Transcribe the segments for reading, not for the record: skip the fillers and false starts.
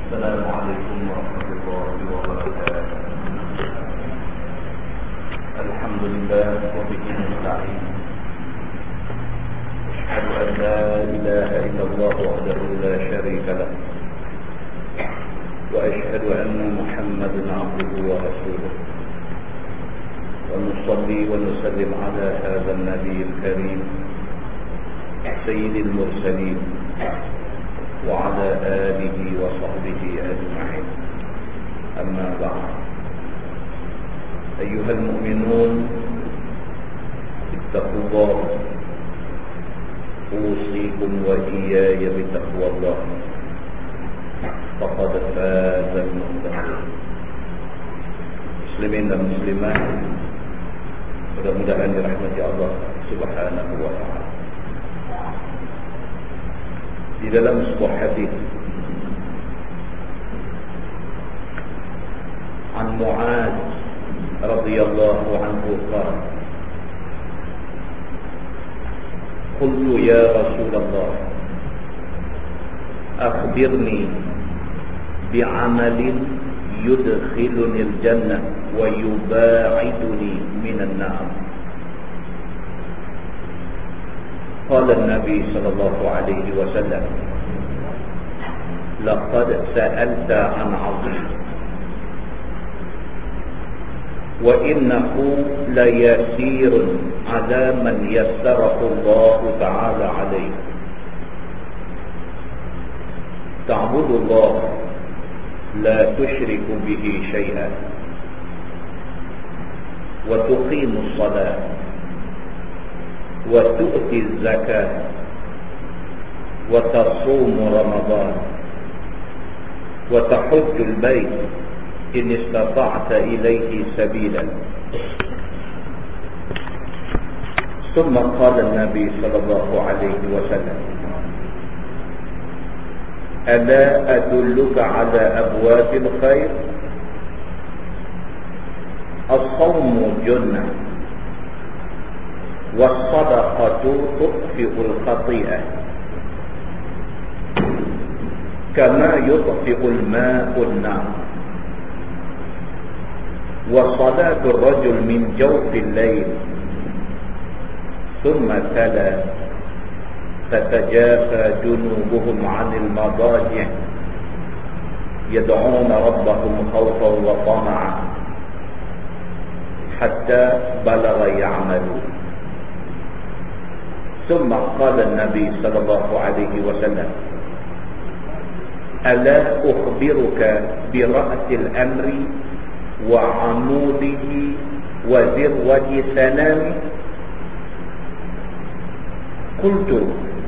السلام عليكم ورحمة الله وبركاته. الحمد لله وبه نستعين. أشهد أن لا إله إلا الله وحده لا شريك له، وأشهد أن محمدا عبده ورسوله، ونصلي ونسلم على هذا النبي الكريم سيد المرسلين وعلى آله وصحبه أجمعين. أما بعد، أيها المؤمنون، اتقوا الله. أوصيكم وإياي بتقوى الله، فقد فاز المتقون. Muslimin dan muslimat, mudah-mudahan dirahmati Allah Subhanahu wa ta'ala. Di dalam sebuah hadis an Mu'adz radhiyallahu anhu qala, qultu ya Rasulullah, akhbirni bi'amalin yudkhiluni al-jannah wa yuba'iduni minan nar. قال النبي صلى الله عليه وسلم لقد سألت عن عظيم وإنه ليسير على من يسره الله تعالى عليه. تعبد الله لا تشرك به شيئا، وتقيم الصلاة، وتؤتي الزكاة، وتصوم رمضان، وتحج البيت إن استطعت إليه سبيلا. ثم قال النبي صلى الله عليه وسلم ألا أدلك على أبواب الخير؟ الصوم جنة، والصدقة تطفئ الخطيئة كما يطفئ الماء النار، وصلاة الرجل من جوف الليل. ثم تلا تتجافى جنوبهم عن المضاجع يدعون ربهم خوفا وطمعا حتى بلغ يعملون. ثم قال النبي صلى الله عليه وسلم ألا أخبرك برأس الأمر وعموده وذروة سنامه؟ قلت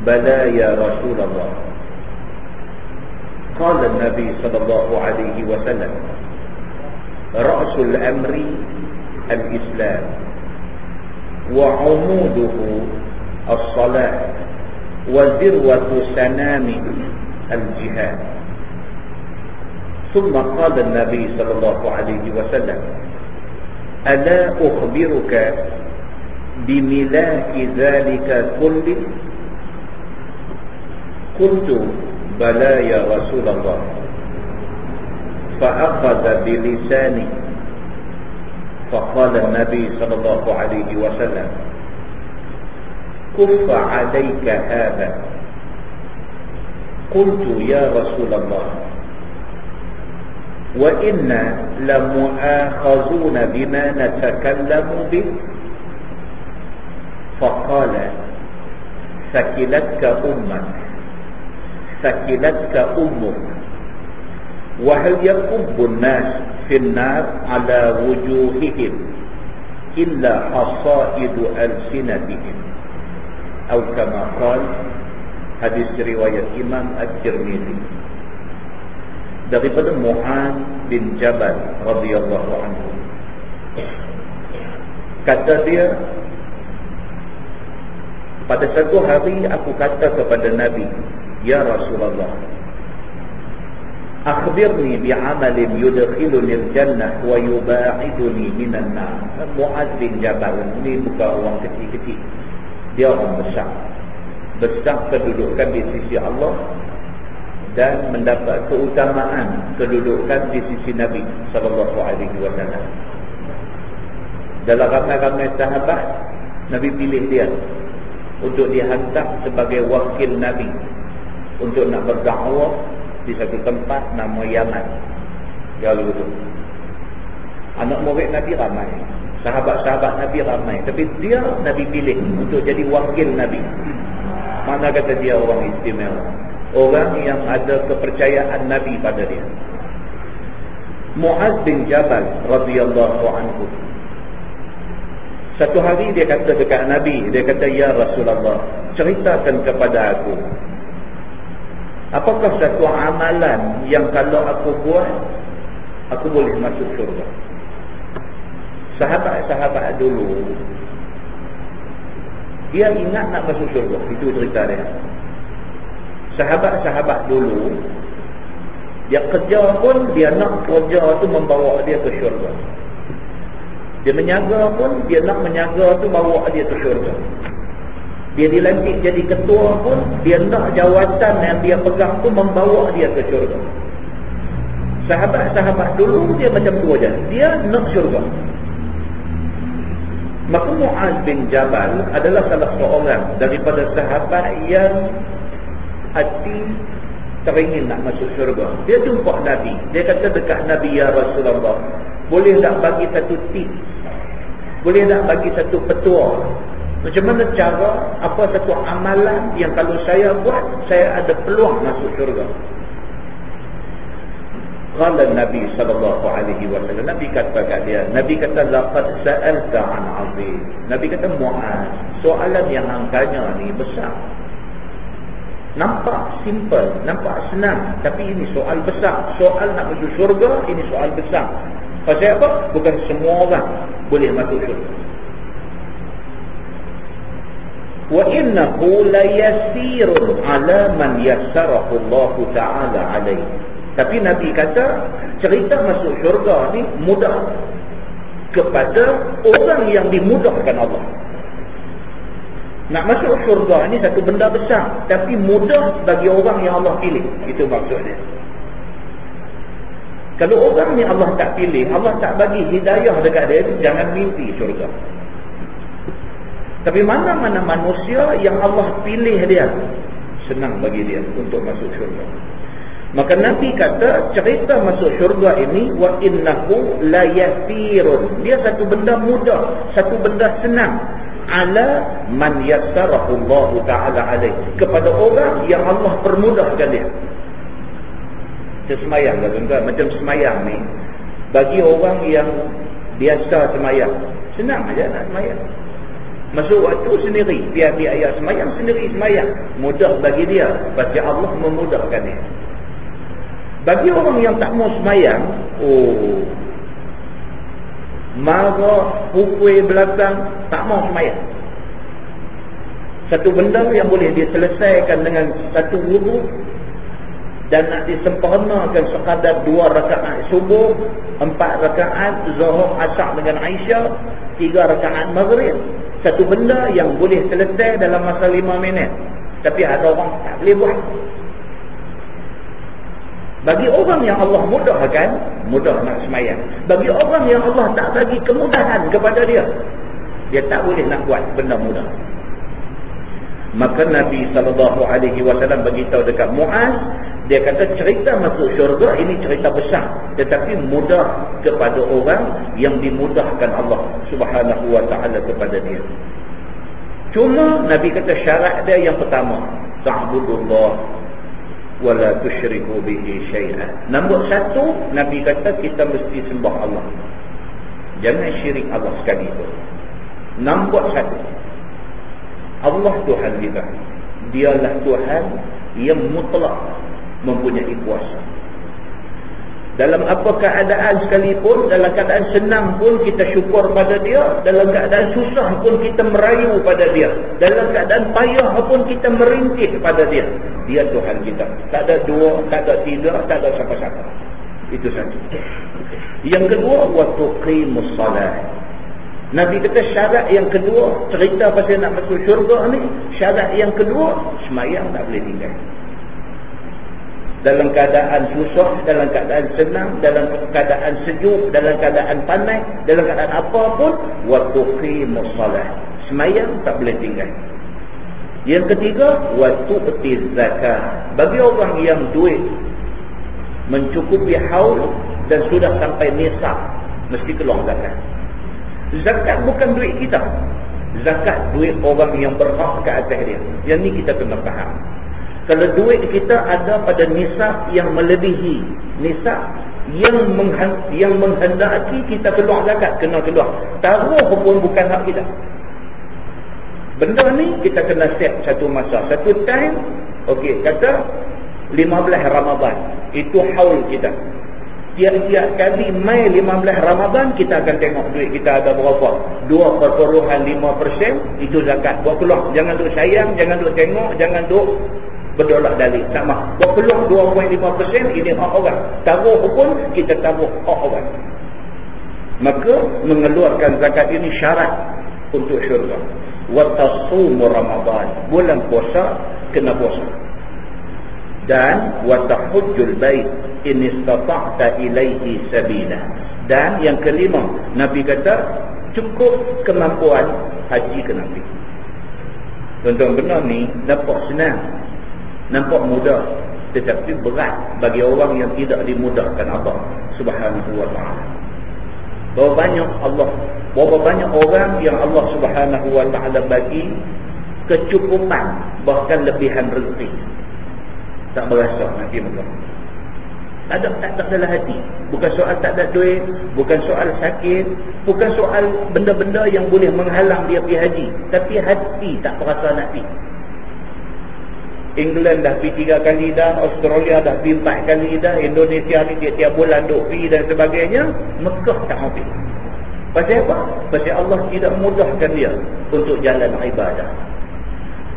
بلى يا رسول الله. قال النبي صلى الله عليه وسلم رأس الأمر الإسلام، وعموده الصلاة، وذروة سنامه الجهاد. ثم قال النبي صلى الله عليه وسلم ألا أخبرك بملاك ذلك كله؟ قلت بلى يا رسول الله. فأخذ بلساني فقال النبي صلى الله عليه وسلم كف عليك هذا. قلت يا رسول الله وإنا لمؤاخذون بما نتكلم به؟ فقال ثكلتك أمك، ثكلتك أمك. وهل يكب الناس في النار على وجوههم إلا حصائد ألسنتهم، أو كما قال. Hadis riwayat Imam At-Tirmidzi daripada Mu'adz bin Jabal radhiyallahu anhu. Kata dia, pada satu hari aku kata kepada Nabi, ya Rasulullah, akhbirni bi'amalin yudkhiluni al-jannah wa yuba'iduni minan nar. Mu'adz bin Jabal ini bukan orang kecil-kecil, dia orang besar kedudukan di sisi Allah dan mendapat keutamaan kedudukan di sisi Nabi sallallahu alaihi wasallam. Dalam ramai-ramai sahabat, Nabi pilih dia untuk dihantar sebagai wakil Nabi untuk nak berdakwah di satu tempat nama Yaman. Ya begitu. Anak murid Nabi ramai, sahabat-sahabat Nabi ramai, tapi dia Nabi pilih untuk jadi wakil Nabi. Mana kata dia orang istimewa, orang yang ada kepercayaan Nabi pada dia. Muaz bin Jabal radhiyallahu anhu, satu hari dia kata dekat Nabi, dia kata, ya Rasulullah, ceritakan kepada aku, apakah satu amalan yang kalau aku buat aku boleh masuk syurga? Sahabat-sahabat dulu dia ingat nak masuk syurga, itu cerita dia. Sahabat-sahabat dulu dia kerja pun, dia nak kerja tu membawa dia ke syurga. Dia menyaga pun, dia nak menyaga tu bawa dia ke syurga. Dia dilantik jadi ketua pun, dia nak jawatan yang dia pegang tu membawa dia ke syurga. Sahabat-sahabat dulu dia macam tu aja, dia nak syurga. Maka Muaz bin Jabal adalah salah seorang daripada sahabat yang hati teringin nak masuk syurga. Dia jumpa Nabi, dia kata dekat Nabi, ya Rasulullah, boleh tak bagi satu tip, boleh tak bagi satu petua, macam mana cara, apa satu amalan yang kalau saya buat, saya ada peluang masuk syurga? Qala Nabi sallallahu alaihi wasallam, Nabi kata kat dia, Nabi kata, laqad sa'alta an 'azim. Nabi kata, Muaz, soalan yang hang tanya ni besar. Nampak simple, nampak senang, tapi ini soal besar. Soal nak masuk syurga, ini soal besar. Pasal apa? Bukan semua orang boleh masuk syurga. Wa innahu la yasirun ala man yassarahu Allah Ta'ala alaihi. Tapi Nabi kata, cerita masuk syurga ni mudah kepada orang yang dimudahkan Allah. Nak masuk syurga ni satu benda besar, tapi mudah bagi orang yang Allah pilih. Itu maksudnya. Kalau orang ni Allah tak pilih, Allah tak bagi hidayah dekat dia, jangan mimpi syurga. Tapi mana-mana manusia yang Allah pilih dia, senang bagi dia untuk masuk syurga. Maka Nabi kata, cerita masuk syurga ini, wa innahu la yasirun, dia satu benda mudah, satu benda senang, ala man yassarahu Allah Ta'ala alaih, kepada orang yang Allah permudahkan dia. Semayang lah tuan-tuan, macam semayang ni, bagi orang yang biasa semayang, senang aja nak semayang. Masuk waktu sendiri, tiap-tiap ayat semayang sendiri semayang, mudah bagi dia, pasal Allah memudahkan dia. Bagi orang yang tak mau semayang, marah, pukul belakang, tak mau semayang. Satu benda yang boleh dia selesaikan dengan satu wudu dan nak disempurnakan sekadar 2 rakaat subuh, 4 rakaat Zuhur, Asar dengan Aisyah, 3 rakaat Maghrib. Satu benda yang boleh selesai dalam masa 5 minit. Tapi ada orang tak boleh buat. Bagi orang yang Allah mudahkan, mudah nak semayang. Bagi orang yang Allah tak bagi kemudahan kepada dia, dia tak boleh nak buat benda mudah. Maka Nabi SAW beritahu dekat Muaz, dia kata cerita masuk syurga ini cerita besar, tetapi mudah kepada orang yang dimudahkan Allah Subhanahu wa ta'ala kepada dia. Cuma Nabi kata syarat dia yang pertama, ta'budullah wa la tusyriku bihi syai'an. Nombor 1, Nabi kata kita mesti sembah Allah, jangan syirik Allah sekali pun. Nombor 1, Allah Tuhan kita, dialah Tuhan yang mutlak mempunyai kuasa. Dalam apa keadaan sekalipun, dalam keadaan senang pun kita syukur pada dia, dalam keadaan susah pun kita merayu pada dia, dalam keadaan payah pun kita merintih pada dia. Dia Tuhan kita, tak ada dua, tak ada tiga, tak ada siapa-siapa. Itu satu. Yang kedua, wa tuqimus salat. Nabi kata syarat yang kedua, cerita pasal nak masuk syurga ni, syarat yang kedua, semayang tak boleh tinggal. dalam keadaan susah, dalam keadaan senang, dalam keadaan sejuk, dalam keadaan panas, dalam keadaan apapun, wa tuqimus salah, sembahyang tak boleh tinggal. Yang ketiga, wa tu'tiz zakat, bagi orang yang duit mencukupi haul dan sudah sampai nisab, mesti keluar zakat. Zakat bukan duit kita, zakat duit orang yang berhak ke atas dia. Yang ni kita kena faham. Kalau duit kita ada pada nisab yang melebihi nisab yang menghendaki kita keluar zakat, kena keluar. Taruh pun bukan hak kita. Benda ni kita kena set satu masa, satu time. Okey, kata 15 Ramadan, itu haul kita. Tiap-tiap kali mai 15 Ramadan, kita akan tengok duit kita ada berapa. 2.5%, itu zakat. Buat keluar. Jangan duk sayang, jangan duk tengok, jangan duk berdolak dalih. Tak mah. Buat keluar 2.5%, ini hak orang. Taruh pun, kita taruh hak orang. Maka, mengeluarkan zakat ini syarat untuk syurga. Wa tasumu Ramadan, bulan puasa, kena puasa. Dan wa tahujjul bait in istata'ta ilaihi sabila. Dan yang kelima, Nabi kata cukup kemampuan haji ke Nabi. Tuan-tuan, benar ni nampak senang, nampak mudah, tetapi berat bagi orang yang tidak dimudahkan Allah Subhanahu wa ta'ala. Berapa banyak orang yang Allah Subhanahu wa ta'ala bagi kecukupan, bahkan lebihan rezeki, tak berasa nanti mereka. Tak ada dalam hati. Bukan soal tak ada duit, bukan soal sakit, bukan soal benda-benda yang boleh menghalang dia pergi haji, tapi hati tak berasa nak pergi. England dah pergi 3 kali dah, Australia dah pergi 4 kali dah, Indonesia ni tiap-tiap bulan duk pergi dan sebagainya. Mekah tak mau pergi. Pasal apa? Pasal Allah tidak mudahkan dia untuk jalan ibadah.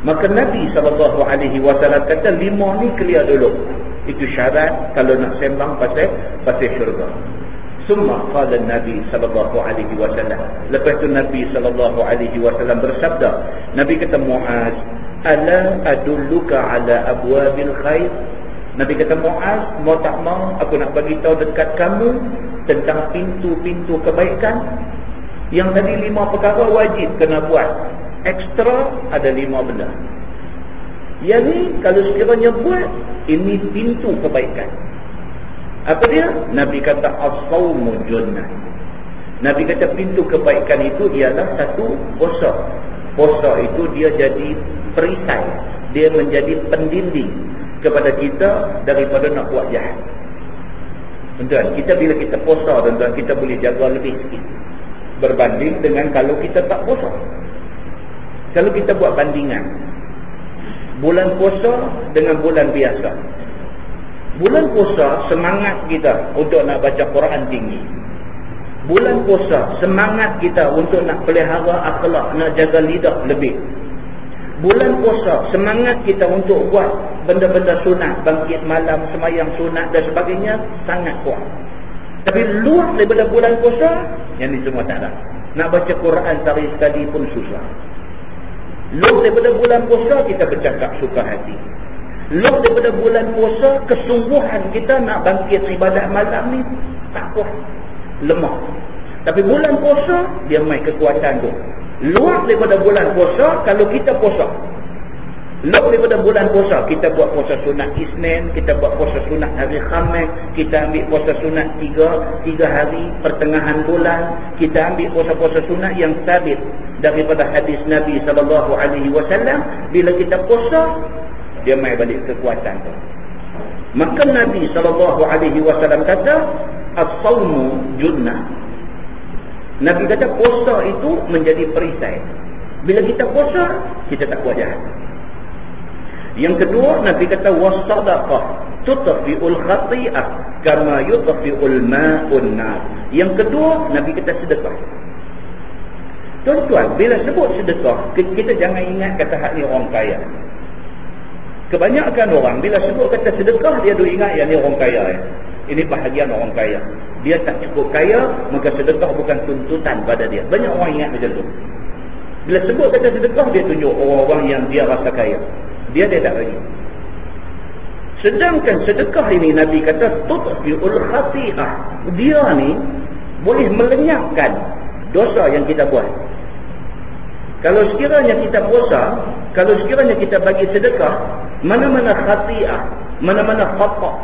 Maka Nabi SAW kata 5 ni clear dulu. Itu syarat kalau nak sembang pasal syurga. Summa qala Nabi SAW, lepas tu Nabi SAW bersabda, Nabi kata Muaz, ala adulluka ala abwabil khair. Nabi kata Muaz, mau tak mau aku nak bagi tahu dekat kamu tentang pintu-pintu kebaikan. Yang tadi 5 perkara wajib kena buat, ekstra ada 5 benda. Yang ni kalau sekiranya buat, ini pintu kebaikan. Apa dia? Nabi kata as-sawmu junnah. Nabi kata pintu kebaikan itu ialah satu, puasa. Puasa itu dia jadi perisai, dia menjadi pendinding kepada kita daripada nak buat jahat. Tuan-tuan, kita bila kita puasa, tuan-tuan, kita boleh jaga lebih sikit berbanding dengan kalau kita tak puasa. Kalau kita buat bandingan bulan puasa dengan bulan biasa, bulan puasa semangat kita untuk nak baca Quran tinggi. Bulan puasa semangat kita untuk nak pelihara akhlak, nak jaga lidah lebih. Bulan puasa semangat kita untuk buat benda-benda sunat, bangkit malam, semayang sunat dan sebagainya sangat kuat. Tapi luar daripada bulan puasa, yang ni semua tak ada. Nak baca Quran sehari sekali pun susah. Luar daripada bulan puasa, kita bercakap suka hati. Luar daripada bulan puasa, kesungguhan kita nak bangkit ibadat malam ni tak kuat, lemah. Tapi bulan puasa, dia main kekuatan tu. Luar daripada bulan puasa, kalau kita puasa, luar daripada bulan puasa, kita buat puasa sunat Isnin, kita buat puasa sunat hari Khamis, kita ambil puasa sunat 3 hari pertengahan bulan, kita ambil puasa-puasa sunat yang sabit daripada hadis Nabi SAW. Bila kita puasa, dia main balik kekuatan tu. Maka Nabi SAW kata as-sawmu junnah. Nabi kata puasa itu menjadi perisai. Bila kita puasa, kita tak buat jahat. Yang kedua, Nabi kata was-sadaqah tutfi'ul khati'ah kama yutfi'ul ma'un nar. Yang kedua, Nabi kata sedekah. Tuan-tuan, bila sebut sedekah, kita jangan ingat kata hak ni orang kaya. Kebanyakan orang bila sebut kata sedekah, dia duk ingat yang ni orang kaya. Ini bahagian orang kaya. Dia tak cukup kaya, maka sedekah bukan tuntutan pada dia. Banyak orang ingat macam tu. Bila sebut kata sedekah, dia tunjuk orang-orang yang dia rasa kaya. Dia tak bagi. Sedangkan sedekah ini Nabi kata tutfi'ul khati'ah. Dia ni boleh melenyapkan dosa yang kita buat. Kalau sekiranya kita puasa, kalau sekiranya kita bagi sedekah, mana-mana khati'ah, mana-mana khata',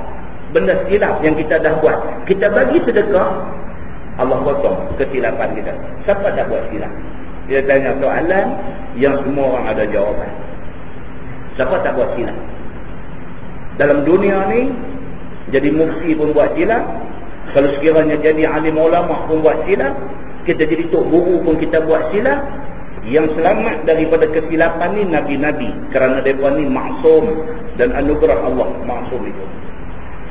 benda silap yang kita dah buat, kita bagi sedekah, Allah potong kesilapan kita. Siapa tak buat silap? Dia tanya soalan yang semua orang ada jawapan. Siapa tak buat silap? Dalam dunia ni, jadi mufti pun buat silap. Kalau sekiranya jadi alim ulama pun buat silap. Kita jadi tok guru pun kita buat silap. Yang selamat daripada kesilapan ni Nabi-Nabi. Kerana mereka ni maksum. Dan anugerah Allah maksum itu.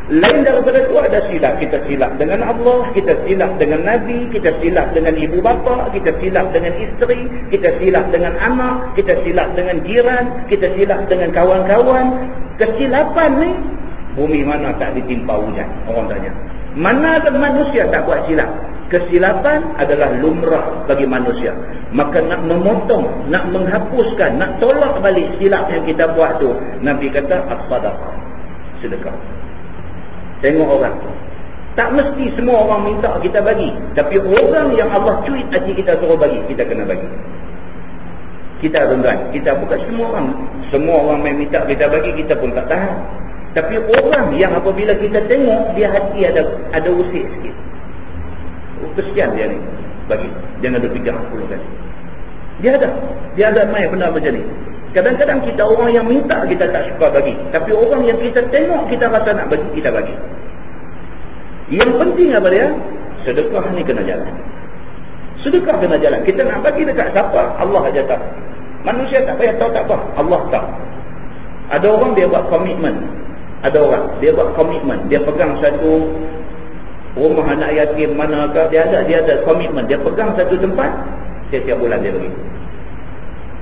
Lain daripada itu ada silap. Kita silap dengan Allah, kita silap dengan Nabi, kita silap dengan ibu bapa, kita silap dengan isteri, kita silap dengan anak, kita silap dengan jiran, kita silap dengan kawan-kawan. Kesilapan ni, bumi mana tak ditimpa hujan? Orang tanya. Mana ada manusia tak buat silap? Kesilapan adalah lumrah bagi manusia. Maka nak memotong, nak menghapuskan, nak tolak balik silap yang kita buat tu, Nabi kata as-sadaqah, sedekah. Tengok orang. Tak mesti semua orang minta kita bagi. Tapi orang yang Allah cuit hati kita suruh bagi, kita kena bagi. Kita tuan-tuan, kita bukan semua orang. Semua orang yang minta kita bagi, kita pun tak tahan. Tapi orang yang apabila kita tengok, dia hati ada usik sikit. Kesian dia ni. Bagi. Jangan ada fikir 10 kali. Dia ada main benda macam ni. Kadang-kadang kita orang yang minta kita tak suka bagi. Tapi orang yang kita tengok kita rasa nak bagi, kita bagi. Yang penting apa dia? Sedekah ni kena jalan. Sedekah kena jalan. Kita nak bagi dekat siapa? Allah aja tahu. Manusia tak payah tahu tak apa. Allah tahu. Ada orang dia buat komitmen. Ada orang dia buat komitmen. Dia pegang satu rumah anak yatim manakah, dia ada komitmen. Dia pegang satu tempat, setiap bulan dia bagi.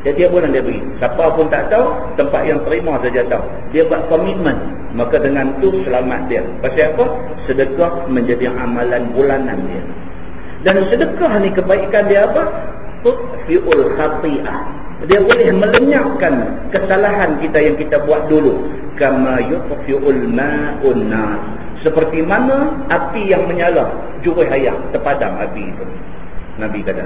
Setiap bulan dia bagi. Siapa pun tak tahu, tempat yang terima saja tahu. Dia buat komitmen. Maka dengan tu selamat dia. Pasal apa? Sedekah menjadi amalan bulanan dia. Dan sedekah ni kebaikan dia apa? Tutfi'ul khati'ah. Dia boleh melenyapkan kesalahan kita yang kita buat dulu. Kama yutfi'ul ma'un nar. Seperti mana api yang menyala, jurih air terpadam api itu. Nabi kata.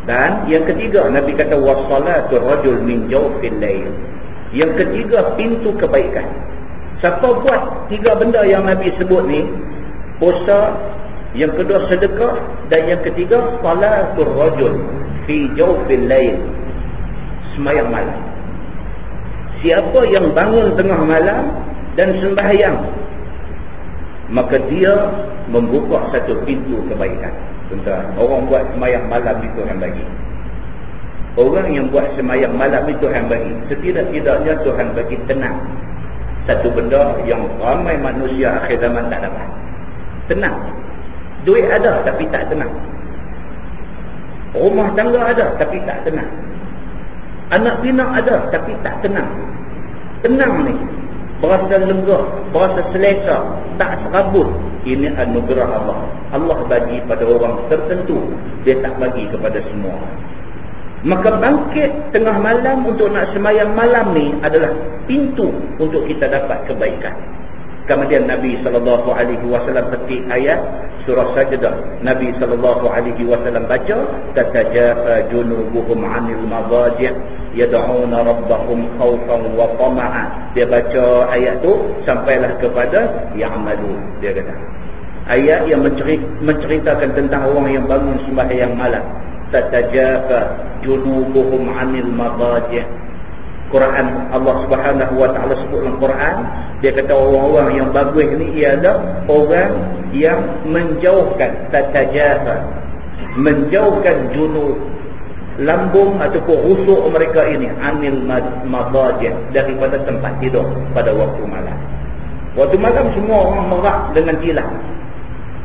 Dan yang ketiga, Nabi kata wassalatul rajul min jawfil lail. Yang ketiga, pintu kebaikan. Siapa buat 3 benda yang Nabi sebut ni, puasa, yang kedua sedekah, dan yang ketiga salatul rajul fi jawfil lail, sembahyang malam. Siapa yang bangun tengah malam dan sembahyang, maka dia membuka satu pintu kebaikan. Tuan-tuan, orang buat sembahyang malam itu Tuhan bagi. Orang yang buat sembahyang malam itu Tuhan bagi. Setidak-tidaknya Tuhan bagi tenang. Satu benda yang ramai manusia akhir zaman tak dapat. Tenang. Duit ada tapi tak tenang. Rumah tangga ada tapi tak tenang. Anak pinak ada tapi tak tenang. Tenang ni, berasa lega, berasa selesa, tak serabut. Ini anugerah Allah. Allah bagi pada orang tertentu, dia tak bagi kepada semua. Maka bangkit tengah malam untuk nak sembahyang malam ni adalah pintu untuk kita dapat kebaikan. Kemudian Nabi SAW petik ayat surah Sajdah. Nabi SAW baca, tatajafa junubuhum 'anil madaji' yad'una rabbahum khaufan wa tama'an. Dia baca ayat tu sampailah kepada ya'malu. Dia kata ayat yang menceritakan tentang orang yang bangun sembahyang malam. Tatajafa junubuhum 'anil madaji'. Quran, Allah Subhanahu wa taala sebut dalam Quran, dia kata orang-orang yang bagus ni ialah orang yang menjauhkan, tatajafa, menjauhkan junub, lambung ataupun rusuk mereka ini, anil madaji', daripada tempat tidur pada waktu malam. Waktu malam semua orang merak dengan tilam.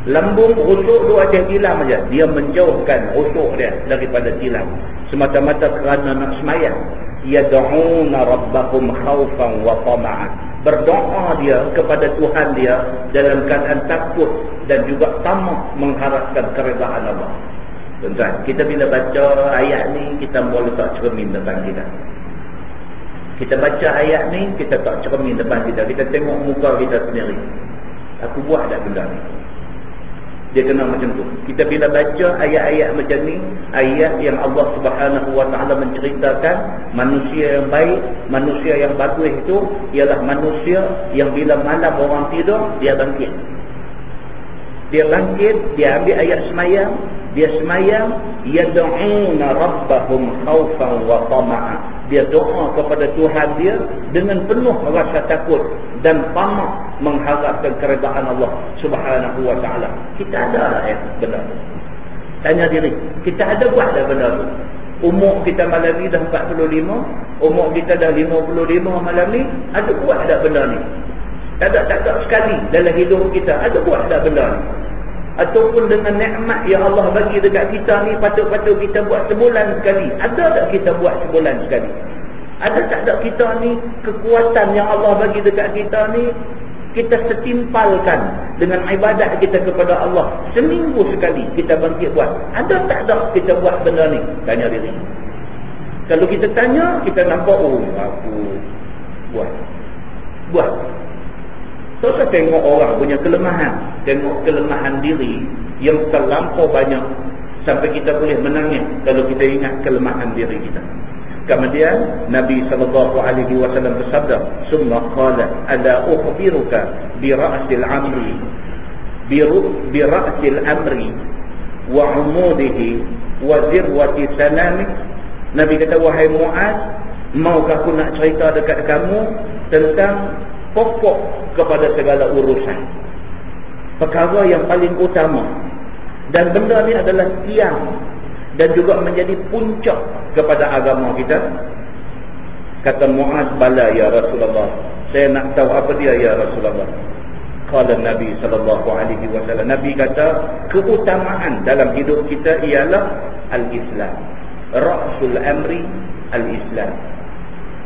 Lambung rusuk dua aja tilam aja. Dia menjauhkan rusuk dia daripada tilam semata-mata kerana nak sembahyang. Yad'una rabbahum khaufan wa tama'an. Berdoa dia kepada Tuhan dia dalam keadaan takut dan juga tamak mengharapkan keredaan Allah. Tuan-tuan, kita bila baca ayat ni, kita boleh letak cermin tentang kita. Kita baca ayat ni, kita tak cermin depan kita. Kita tengok muka kita sendiri. Aku buat tak benda ni? Dia kena macam tu. Kita bila baca ayat-ayat macam ni, ayat yang Allah Subhanahu Wa Taala menceritakan manusia yang baik, manusia yang bagus itu ialah manusia yang bila malam orang tidur, dia bangkit. Dia bangkit, dia ambil ayat semayang, dia semayang, yad'una rabbahum khaufan wa tama'a. Dia doa kepada Tuhan dia dengan penuh rasa takut dan tamak mengharapkan keredaan Allah Subhanahu Wa Taala. Kita ada benda tu. Tanya diri, kita ada buat dah benda tu? Umur kita malam ni dah 45, umur kita dah 55 malam ni, ada buat dah benda ni? Tak ada sekali dalam hidup kita, ada buat dah benda ni? Ataupun dengan nikmat yang Allah bagi dekat kita ni, patut-patut kita buat sebulan sekali. Ada tak kita buat sebulan sekali? Ada tak ada kita ni kekuatan yang Allah bagi dekat kita ni, kita setimpalkan dengan ibadat kita kepada Allah. Seminggu sekali kita bangkit buat. Ada tak ada kita buat benda ni? Tanya diri. Kalau kita tanya, kita nampak, oh aku buat. So, saya tengok orang punya kelemahan, tengok kelemahan diri yang terlampau banyak sampai kita boleh menangis kalau kita ingat kelemahan diri kita. Kemudian Nabi SAW bersabda, "Summa qala ala ukhbiruka bi ra'sil amri bi ra'sil amri wa 'umudihi wa dirwati sanami." Nabi kata, wahai Muaz, maukah aku nak cerita dekat kamu tentang pokok kepada segala urusan, perkara yang paling utama, dan benda ni adalah tiang dan juga menjadi puncak kepada agama kita. Kata Muaz, bala ya Rasulullah, saya nak tahu apa dia ya Rasulullah. Qala Nabi SAW, Nabi kata, keutamaan dalam hidup kita ialah al-Islam. Ra'sul amri al-Islam.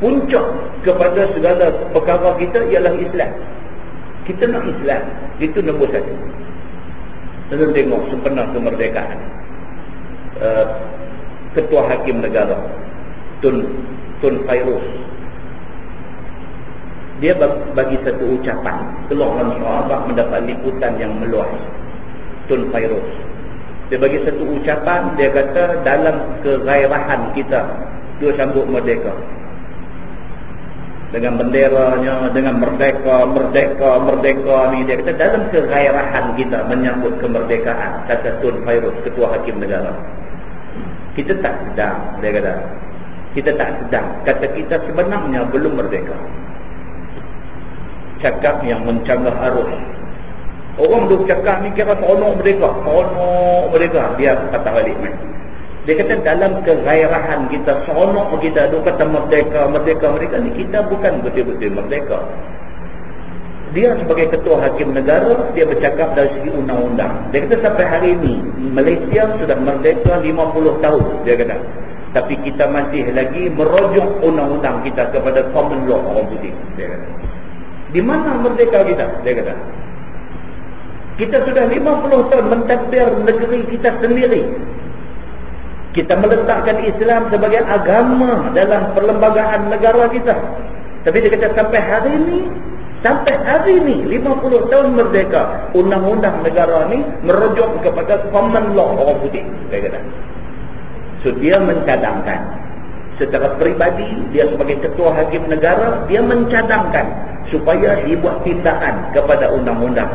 Puncak kepada segala perkara kita ialah Islam. Kita nak Islam, itu nombor satu. Kita tengok sempena kemerdekaan, Ketua Hakim Negara Tun Fairuz, dia bagi satu ucapan, keluaran sahabat mendapat liputan yang meluas. Tun Fairuz, dia bagi satu ucapan, dia kata dalam kegairahan kita dia sambut merdeka dengan benderanya, dengan merdeka ni, dia kata dalam kegairahan kita menyambut kemerdekaan, kata Tun Fairuz, Ketua Hakim Negara. Kita tak sedang, dia kata, kita tak sedang, kata kita sebenarnya belum merdeka. Cakap yang mencanggah arus. Orang duk cakap ni kira seronok merdeka, dia kata balik main. Dia kata dalam kegairahan kita, seronok kita duk kata merdeka ni, kita bukan betul-betul merdeka. Dia sebagai Ketua Hakim Negara, dia bercakap dari segi undang-undang. Dia kata sampai hari ini Malaysia sudah merdeka 50 tahun, dia kata. Tapi kita masih lagi merujuk undang-undang kita kepada common law orang putih, dia kata. Di mana merdeka kita? Dia kata. Kita sudah 50 tahun mentadbir negeri kita sendiri. Kita meletakkan Islam sebagai agama dalam perlembagaan negara kita. Tapi dia kata sampai hari ini 50 tahun merdeka, undang-undang negara ni merujuk kepada common law orang putih, dia kata. So dia mencadangkan secara peribadi, dia sebagai Ketua Hakim Negara, dia mencadangkan supaya dibuat tindakan kepada undang-undang.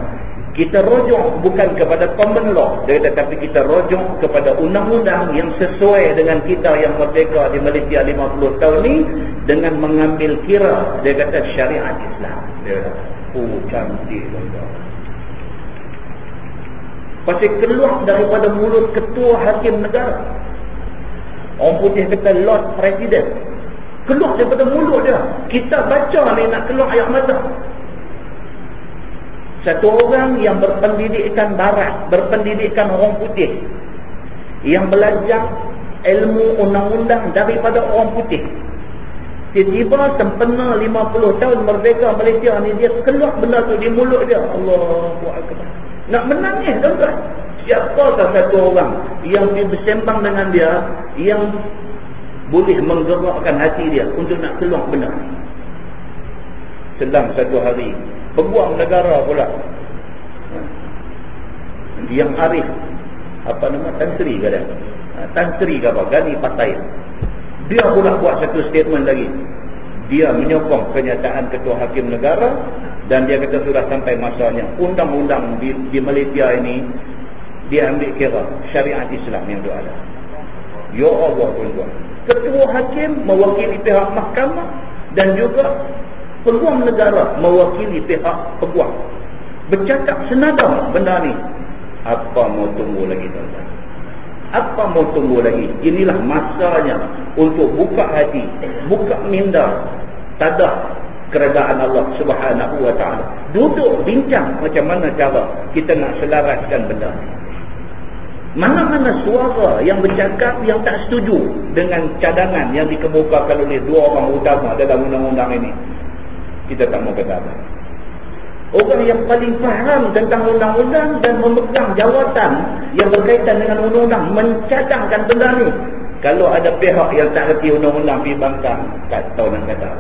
Kita rujuk bukan kepada common law, dia kata, tapi kita rujuk kepada undang-undang yang sesuai dengan kita yang merdeka di Malaysia 50 tahun ni, dengan mengambil kira, dia kata, syariat Islam. Dia kata, oh cantik benda. Pasal keluar daripada mulut Ketua Hakim Negara, orang putih kata Lord President, keluar daripada mulut dia. Kita baca ni nak keluar ayat mata. Satu orang yang berpendidikan barat, berpendidikan orang putih, yang belajar ilmu undang-undang daripada orang putih, tiba-tiba sempena 50 tahun merdeka Malaysia ni, dia keluar benda tu di mulut dia. Allahu Akbar. Nak menangis tuan-tuan. Siapakah satu orang yang bersembang dengan dia, yang boleh menggerakkan hati dia untuk nak keluar benar. Selang satu hari, peguam negara pula, yang arif, apa nama, Tan Sri ke dia? Tan Sri ke apa? Gani Patai. Dia pula buat satu statement lagi. Dia menyokong kenyataan ketua hakim negara, dan dia kata sudah sampai masanya undang-undang di Malaysia ini dia ambil kira syariat Islam yang ada. Ya Allah, tuan-tuan, ketua hakim mewakili pihak mahkamah dan juga peguam negara mewakili pihak peguam, bercakap senada benda ni. Apa mau tunggu lagi, tuan-tuan? Apa mau tunggu lagi? Inilah masanya untuk buka hati, buka minda, tadah kerajaan Allah Subhanahu wa ta'ala. Duduk bincang macam mana cara kita nak selaraskan benda ni. Mana-mana suara yang bercakap yang tak setuju dengan cadangan yang dikemukakan oleh dua orang utama dalam undang-undang ini, kita tak mau kata apa. Orang yang paling faham tentang undang-undang dan memegang jawatan yang berkaitan dengan undang-undang mencadangkan benda ni. Kalau ada pihak yang tak reti undang-undang pergi bangkang, tak tahu nak kata.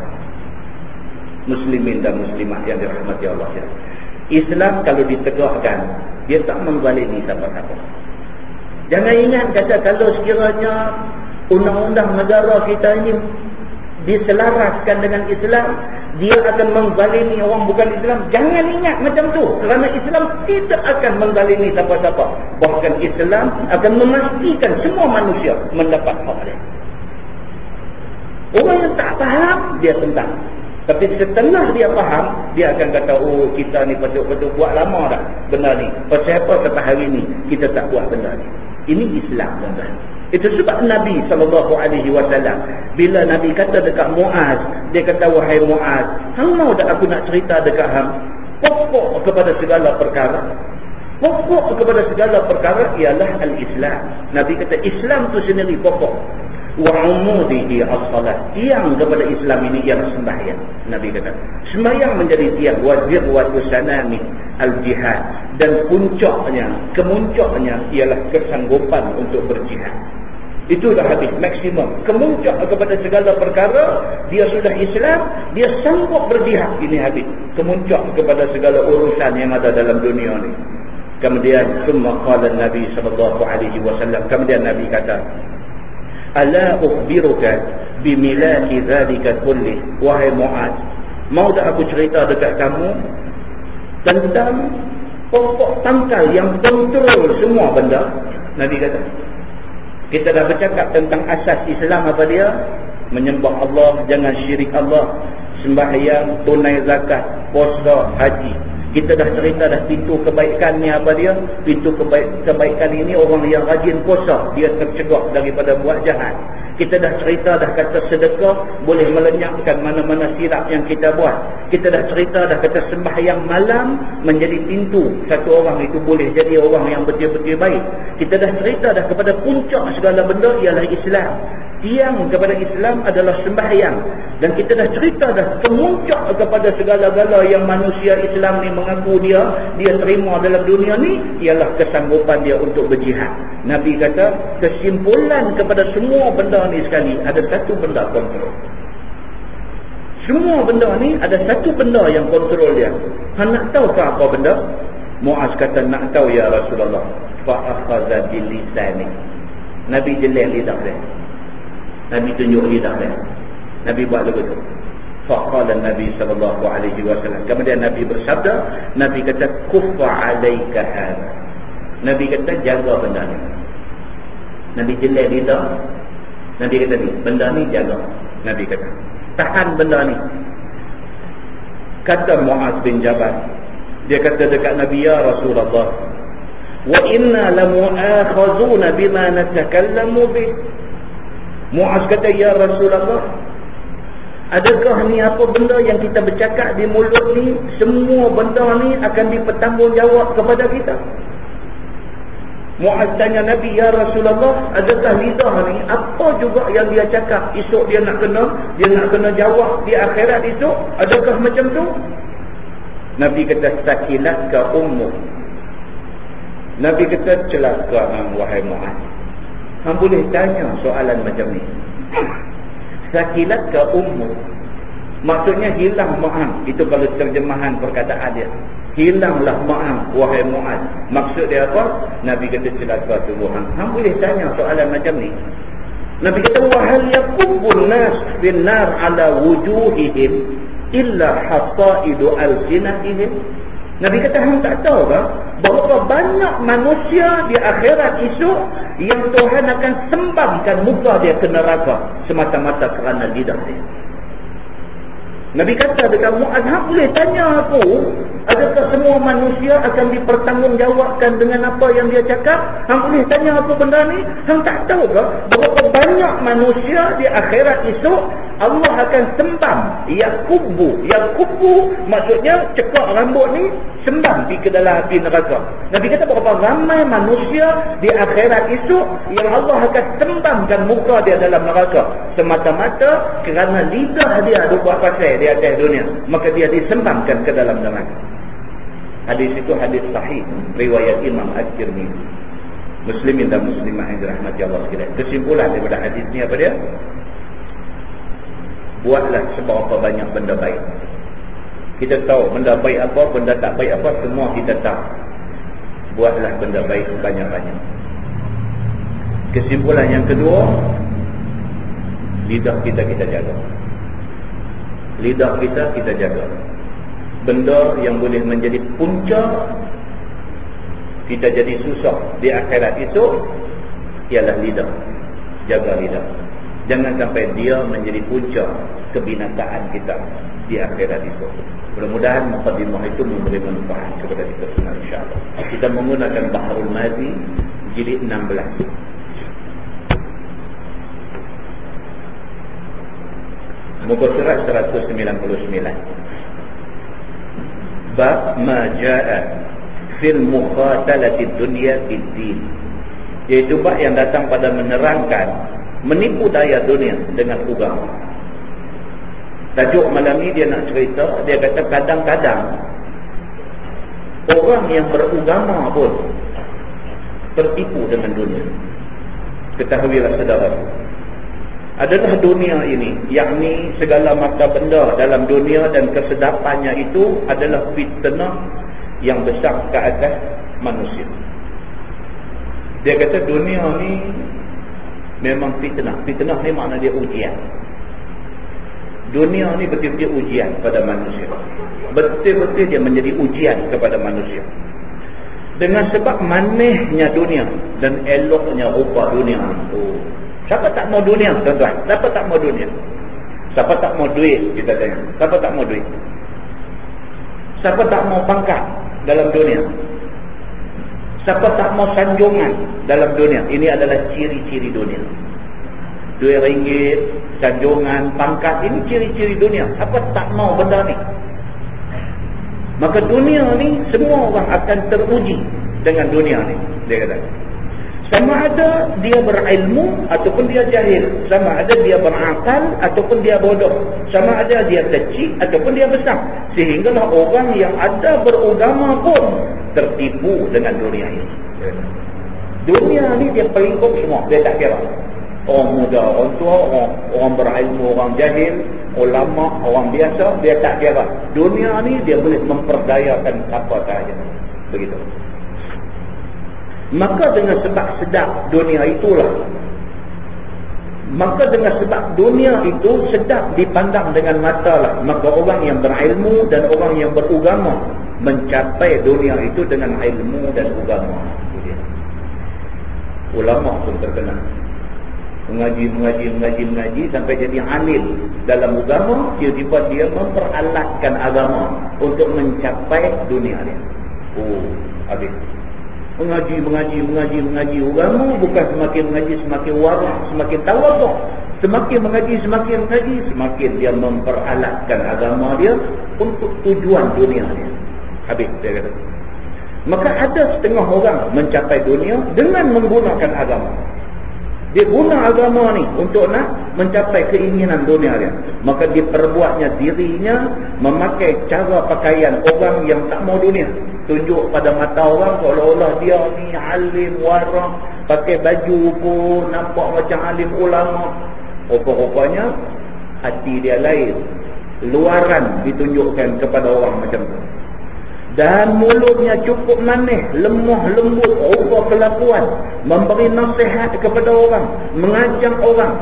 Muslimin dan muslimat yang dirahmati Allah. Islam kalau ditegakkan, dia tak menzalimi siapa-siapa. Jangan ingat kata kalau sekiranya undang-undang negara kita ini diselaraskan dengan Islam, dia akan menzalimi orang bukan Islam. Jangan ingat macam tu, kerana Islam tidak akan menzalimi siapa-siapa. Bahkan Islam akan memastikan semua manusia mendapat hak dia. Orang yang tak faham, dia tentang. Tapi setelah dia faham, dia akan kata, oh kita ni patut-patut buat lama dah benda ni. Pasal apa sampai hari ni kita tak buat benda ni? Ini Islam, tuan-tuan. Itu sebab Nabi SAW, bila Nabi kata dekat Muaz, dia kata, wahai Muaz, hang mau tak aku nak cerita dekat hang pokok kepada segala perkara? Pokok kepada segala perkara ialah al-Islam. Nabi kata Islam tu sendiri pokok. Wa umudihi as-salat. Tiang kepada Islam ini ialah sembahyang. Nabi kata sembahyang menjadi tiang. Wazir wa tusanami al-jihad. Dan puncaknya, kemuncaknya ialah kesanggupan untuk berjihad. Itulah habis maksimum. Kemuncak kepada segala perkara, dia sudah Islam, dia sanggup berjihad. Ini habis. Kemuncak kepada segala urusan yang ada dalam dunia ni. Kemudian summa qala Nabi SAW, kemudian Nabi kata, ala ukhbiruka bimilaki dzalika kulli. Wahai Muaz, mau tak aku cerita dekat kamu tentang pokok tangkal yang kontrol semua benda? Nabi kata, kita dah bercakap tentang asas Islam apa dia? Menyembah Allah, jangan syirik Allah, sembahyang, tunai zakat, puasa, haji. Kita dah cerita dah pintu kebaikannya apa dia? Pintu kebaikan ini orang yang rajin puasa, dia tercegah daripada buat jahat. Kita dah cerita dah kata sedekah boleh melenyapkan mana-mana silap yang kita buat. Kita dah cerita dah kata sembahyang malam menjadi pintu satu orang itu boleh jadi orang yang betul-betul baik. Kita dah cerita dah kepada puncak segala benda ialah Islam. Tiang kepada Islam adalah sembahyang. Dan kita dah cerita dah kemuncak kepada segala-gala yang manusia Islam ni mengaku dia terima dalam dunia ni ialah kesanggupan dia untuk berjihad. Nabi kata kesimpulan kepada semua benda ni sekali ada satu benda kontrol. Semua benda ni ada satu benda yang kontrol dia. Nak tahu ke apa benda? Muaz kata nak tahu ya Rasulullah. Fa akhadha bil lisani. Nabi jelek lidah dia. Nabi tunjuk lidah dia. Nabi buat begitu. Faqala Nabi SAW. Kemudian Nabi bersabda, Nabi kata kuffa alaika hadha. Nabi kata jaga benda ni. Nabi jelek lidah. Nabi kata ni, benda ni jaga. Nabi kata tahan benda ni. Kata Muaz bin Jabal, dia kata dekat Nabi, ya Rasulullah, wa inna lamu'akhazuna bima natakallamu bih. Muaz kata, ya Rasulullah, adakah ni apa benda yang kita bercakap di mulut ni, semua benda ni akan dipertanggungjawab kepada kita? Muaz tanya Nabi, ya Rasulullah, adakah lidah ni apa juga yang dia cakap esok dia nak kena jawab di akhirat esok? Adakah macam tu? Nabi kata sakilatka ummu. Nabi kata celaka wahai Muaz. Hang boleh tanya soalan macam ni. Sakilatka ummu, maksudnya hilang Mu'az. Itu kalau terjemahan perkataan dia. Hilanglah Mu'az, wahai Mu'az. Maksud dia apa? Nabi kata celaka Tuhan. Hang boleh tanya soalan macam ni. Nabi kata wahal yakubbun nas bin nar ala wujuhihim illa hasaidu alsinatihim. Nabi kata hang tak tahu ke berapa banyak manusia di akhirat esok yang Tuhan akan sembamkan muka dia ke neraka semata-mata kerana lidah dia. Nabi kata dekat Mu'az, hang boleh tanya aku, adakah semua manusia akan dipertanggungjawabkan dengan apa yang dia cakap? Hang boleh tanya aku benda ni? Hang tak tahu ke berapa banyak manusia di akhirat esok Allah akan sembam. Yakubu maksudnya cekak rambut ni, sembam pergi ke dalam api neraka. Nabi kata berapa ramai manusia di akhirat esok yang Allah akan sembamkan muka dia dalam neraka semata-mata kerana lidah dia ada buat pasal di atas dunia, maka dia disembamkan ke dalam neraka. Hadis itu hadis sahih riwayat Imam At-Tirmidzi. Muslimin dan muslimah yang dirahmati Allah sekalian. Kesimpulan daripada hadis ni apa dia? Buatlah seberapa banyak benda baik. Kita tahu benda baik apa, benda tak baik apa, semua kita tahu. Buatlah benda baik banyak-banyak. Kesimpulan yang kedua, lidah kita jaga. Lidah kita jaga. Benda yang boleh menjadi punca kita jadi susah di akhirat itu ialah lidah. Jaga lidah. Jangan sampai dia menjadi punca kebinasaan kita di akhirat itu. Mudah-mudahan mukadimah itu memberi manfaat kepada kita semua insya-Allah. Kita menggunakan Bahrul Mazi jilid 16. Muka surat 199. Bab ma jaa fil mukhatalati dunya bid-din. Iaitu bab yang datang pada menerangkan menipu daya dunia dengan agama. Tajuk malam ni dia nak cerita, dia kata kadang-kadang orang yang beragama pun tertipu dengan dunia. Ketahuilah saudara, adalah dunia ini, yakni segala mata benda dalam dunia dan kesedapannya itu adalah fitnah yang besar ke atas manusia. Dia kata dunia ni memang fitnah. Fitnah ni makna dia ujian. Dunia ni betul-betul ujian pada manusia. Betul-betul dia menjadi ujian kepada manusia. Dengan sebab manisnya dunia dan eloknya rupa dunia. Siapa tak mau dunia, tuan-tuan? Siapa tak mau dunia? Siapa tak mau duit? Kita tanya. Siapa tak mau duit? Siapa tak mau pangkat dalam dunia? Siapa tak mau sanjungan dalam dunia? Ini adalah ciri-ciri dunia. RM2, sanjungan, pangkat, ini ciri-ciri dunia. Siapa tak mau benda ni? Maka dunia ni semua orang akan teruji dengan dunia ni. Dia kata, sama ada dia berilmu ataupun dia jahil, sama ada dia berakal ataupun dia bodoh, sama ada dia kecil ataupun dia besar. Sehinggalah orang yang ada beragama pun tertipu dengan dunia ini. Dunia ni dia pelingkup semua, dia tak kira orang muda, orang tua, orang berilmu, orang jahil, ulama, orang biasa, dia tak kira. Dunia ni dia boleh memperdayakan siapa sahaja. Begitu. Maka dengan sebab sedap dunia itulah, maka dengan sebab dunia itu sedap dipandang dengan mata lah, maka orang yang berilmu dan orang yang beragama mencapai dunia itu dengan ilmu dan agama. Ulama pun terkenal, mengaji sampai jadi alim dalam agama, tiba-tiba dia memperalatkan agama untuk mencapai dunia dia. Habis mengaji agama, bukan semakin mengaji semakin warak, semakin tawaduk, semakin mengaji semakin dia memperalatkan agama dia untuk tujuan dunia dia. Habis dia kata. Maka ada setengah orang mencapai dunia dengan menggunakan agama. Dia guna agama ni untuk nak mencapai keinginan dunia dia. Maka diperbuatnya dirinya memakai cara pakaian orang yang tak mau dunia. Tunjuk pada mata orang seolah-olah dia ni alim, warah, pakai baju pun nampak macam alim ulama. Rupa-rupanya hati dia lain, luaran ditunjukkan kepada orang macam tu. Dan mulutnya cukup manis, lemah lembut, rupa kelakuan, memberi nasihat kepada orang, mengajak orang,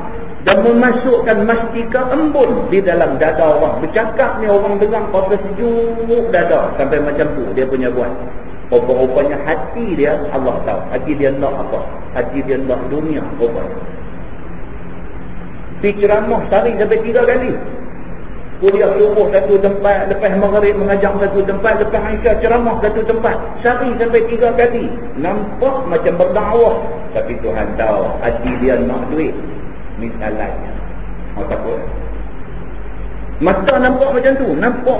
dan memasukkan mastika embun di dalam dada orang. Bercakap ni orang dengar kata sejuk dada, sampai macam tu dia punya buat. Rupa-rupanya hati dia, Allah tahu hati dia nak apa, hati dia nak dunia. Rupanya pergi ceramah sehari sampai 3 kali, kuliah subuh satu tempat, lepas maghrib mengajar satu tempat, lepas Aisyah ceramah satu tempat, sehari sampai 3 kali. Nampak macam berdakwah, tapi Tuhan tahu hati dia nak duit. Ni salahnya. Takut. Mata nampak macam tu, nampak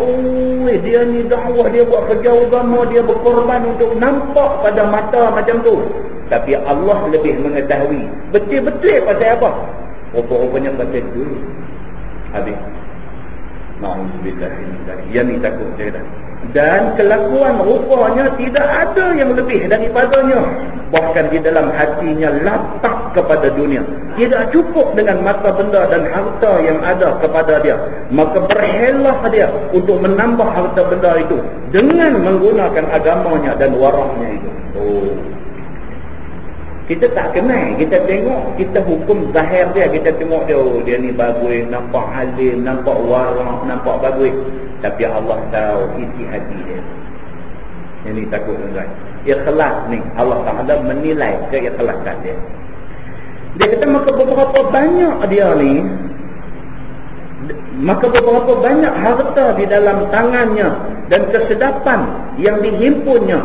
dia ni dakwah, dia buat kerja agama, dia berkorban untuk nampak pada mata macam tu. Tapi Allah lebih mengetahui betul-betul pasal apa. Rupa-rupanya pasal duit. Habis. Na'udzubillah min dzalik. Yang ni takut saya dah. Dan kelakuan rupanya tidak ada yang lebih daripadanya. Bahkan di dalam hatinya latak kepada dunia. Tidak cukup dengan mata benda dan harta yang ada kepada dia. Maka berhelah dia untuk menambah harta benda itu dengan menggunakan agamanya dan waraknya itu. Kita tak kenal, kita tengok, kita hukum zahir dia, kita tengok dia, dia ni bagus, nampak alim, nampak warak, nampak bagus. Tapi Allah tahu isi hati dia. Yang ni takut tuan-tuan. Ikhlas ni, Allah Ta'ala menilai keikhlasan dia. Dia kata maka beberapa banyak dia ni, maka beberapa banyak harta di dalam tangannya dan kesedapan yang dihimpunnya,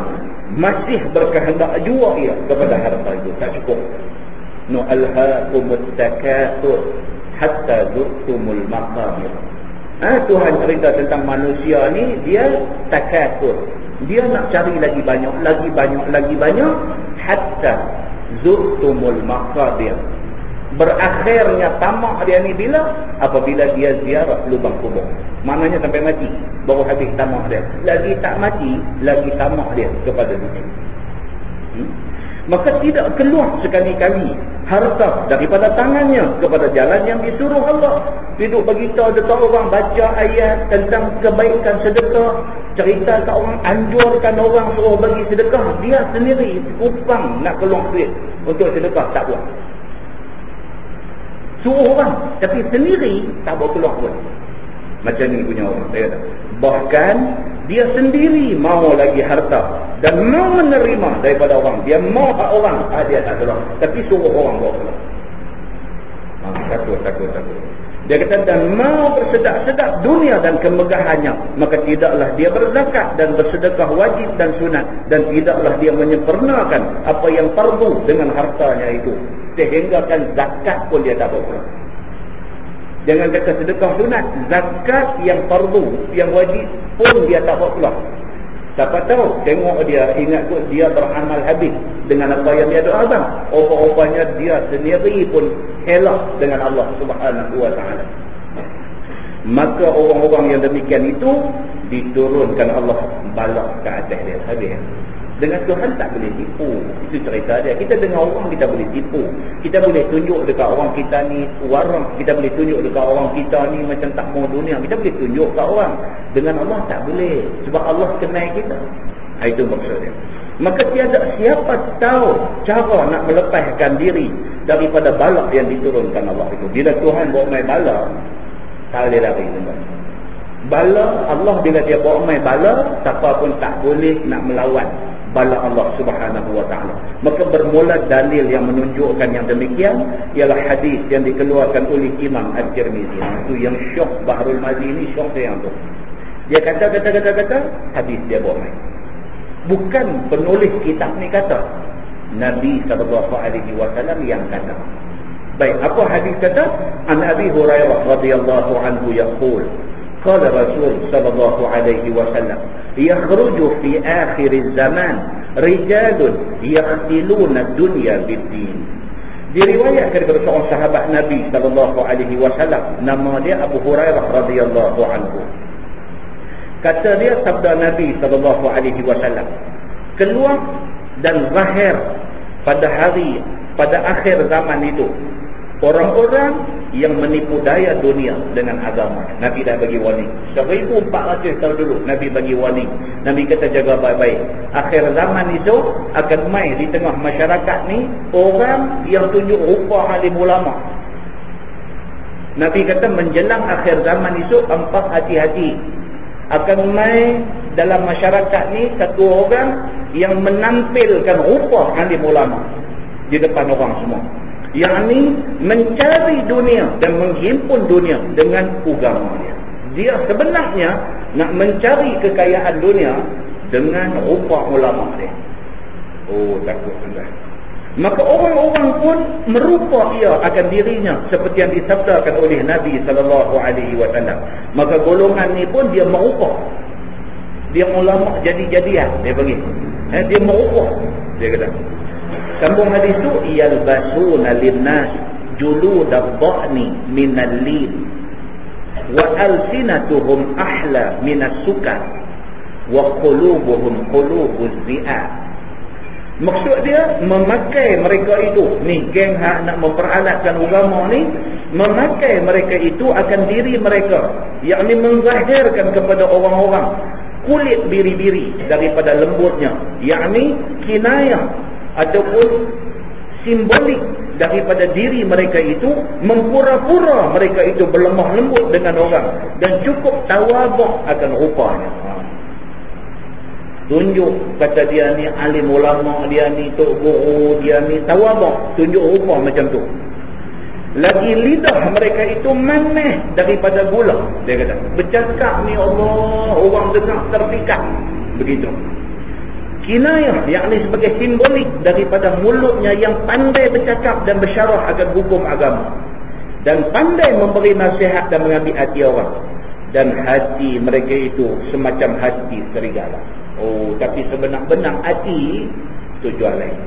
masih berkehendak jua ia kepada harta itu. Tak cukup. Nu alhaakumut takatsur hatta zurtumul maqabir. Tuhan cerita tentang manusia ni, dia takatsur. Dia nak cari lagi banyak, lagi banyak, lagi banyak, hatta zurtumul maqabir. Berakhirnya tamak dia ni bila? Apabila dia ziarah lubang kubur. Maknanya sampai mati baru habis tamak dia. Lagi tak mati, lagi tamak dia kepada dunia. Maka tidak keluar sekali-kali harta daripada tangannya kepada jalan yang disuruh Allah. Duduk beritahu dekat orang, baca ayat tentang kebaikan sedekah, cerita kat orang, anjurkan orang suruh bagi sedekah, dia sendiri upang nak keluar duit untuk sedekah, tak buat. Suruh orang, tapi sendiri tak boleh keluar pun. Macam ni punya orang, saya kata. Bahkan dia sendiri mau lagi harta dan mau menerima daripada orang. Dia mau hak orang, dia tak keluar, tapi suruh orang bawa keluar. Takut. Dia kata dan mau bersedap-sedap dunia dan kemegahannya, maka tidaklah dia berzakat dan bersedekah wajib dan sunat, dan tidaklah dia menyempurnakan apa yang fardu dengan hartanya itu, sehingga kan zakat pun dia tak bawa. Jangan kata sedekah sunat, zakat yang fardu, yang wajib pun dia tak bawa keluar. Siapa tahu, tengok dia, ingat kot dia beramal habis dengan apa yang dia doa bang. Rupanya dia sendiri pun elak dengan Allah Subhanahu wa ta'ala. Maka orang-orang yang demikian itu diturunkan Allah balak ke atas dia habis. Dengan Tuhan tak boleh tipu. Itu cerita dia. Kita dengar orang, kita boleh tipu. Kita boleh tunjuk dekat orang kita ni warak. Kita boleh tunjuk dekat orang kita ni macam tak mau dunia. Kita boleh tunjuk kat orang. Dengan Allah tak boleh. Sebab Allah kenal kita. Itu maksudnya. Maka tiada siapa tahu cara nak melepaskan diri daripada balak yang diturunkan Allah itu. Bila Tuhan bawa main balak, tak boleh lari. Bala Allah, bila dia bawa main bala, siapa pun tak boleh nak melawan bala Allah Subhanahu wa ta'ala. Maka bermula dalil yang menunjukkan yang demikian ialah hadis yang dikeluarkan oleh Imam At-Tirmizi. Itu yang Syekh Bahrul Mazi ni, Syekh dia yang tu. Dia kata hadis dia bawa main. Bukan penulis kitab ni kata, Nabi SAW yang kata. Baik, apa hadis kata? An Abi Hurairah radhiyallahu anhu yaqul, qala Rasul sallallahu alaihi wasallam, yakhruju fi akhir zaman rijalun yakhtiluna dunya bid-din. Diriwayatkan dari seorang sahabat Nabi sallallahu alaihi wasallam, nama dia Abu Hurairah radhiyallahu anhu. Kata dia, sabda Nabi sallallahu alaihi wasallam, keluar dan zahir pada akhir zaman itu orang-orang yang menipu daya dunia dengan agama. Nabi dah bagi warning 1400 tahun dulu. Nabi bagi warning. Nabi kata jaga baik-baik. Akhir zaman itu akan mai di tengah masyarakat ni orang yang tunjuk rupa alim ulama. Nabi kata menjelang akhir zaman itu empat hati-hati. Akan mai dalam masyarakat ni satu orang yang menampilkan rupa alim ulama di depan orang semua. Yang ni mencari dunia dan menghimpun dunia dengan agama dia. Dia sebenarnya nak mencari kekayaan dunia dengan rupa ulama dia. Oh, takut anda. Maka orang-orang pun merupa ia akan dirinya seperti yang disabdakan oleh Nabi SAW. Maka golongan ni pun dia merupa. Dia ulama jadi-jadian, dia panggil. Dia merupa, dia kata. Sambung hadis tu, yalbasuna linnas juludad dha'ni minal lin wa alsinatuhum ahla minas sukar wa qulubuhum qulubuz zi'ab. Maksud dia memakai mereka itu, ni geng hak nak memperalatkan agama ni, memakai mereka itu akan diri mereka, yakni menzahirkan kepada orang-orang kulit biri-biri daripada lembutnya, yakni kinayah ataupun simbolik daripada diri mereka itu, mempura-pura mereka itu berlemah lembut dengan orang dan cukup tawaduk akan rupanya. Tunjuk kata dia ni alim ulama, dia ni tok guru, dia ni tawaduk, tunjuk rupa macam tu. Lagi lidah mereka itu manis daripada gula, dia kata. Bercakap ni Allah, orang dengar terpikat. Begitu. Kinayah, yakni sebagai simbolik daripada mulutnya yang pandai bercakap dan bersyarah akan hukum agama, dan pandai memberi nasihat dan mengambil hati orang. Dan hati mereka itu semacam hati serigala. Oh, tapi sebenar-benar hati tujuan lain.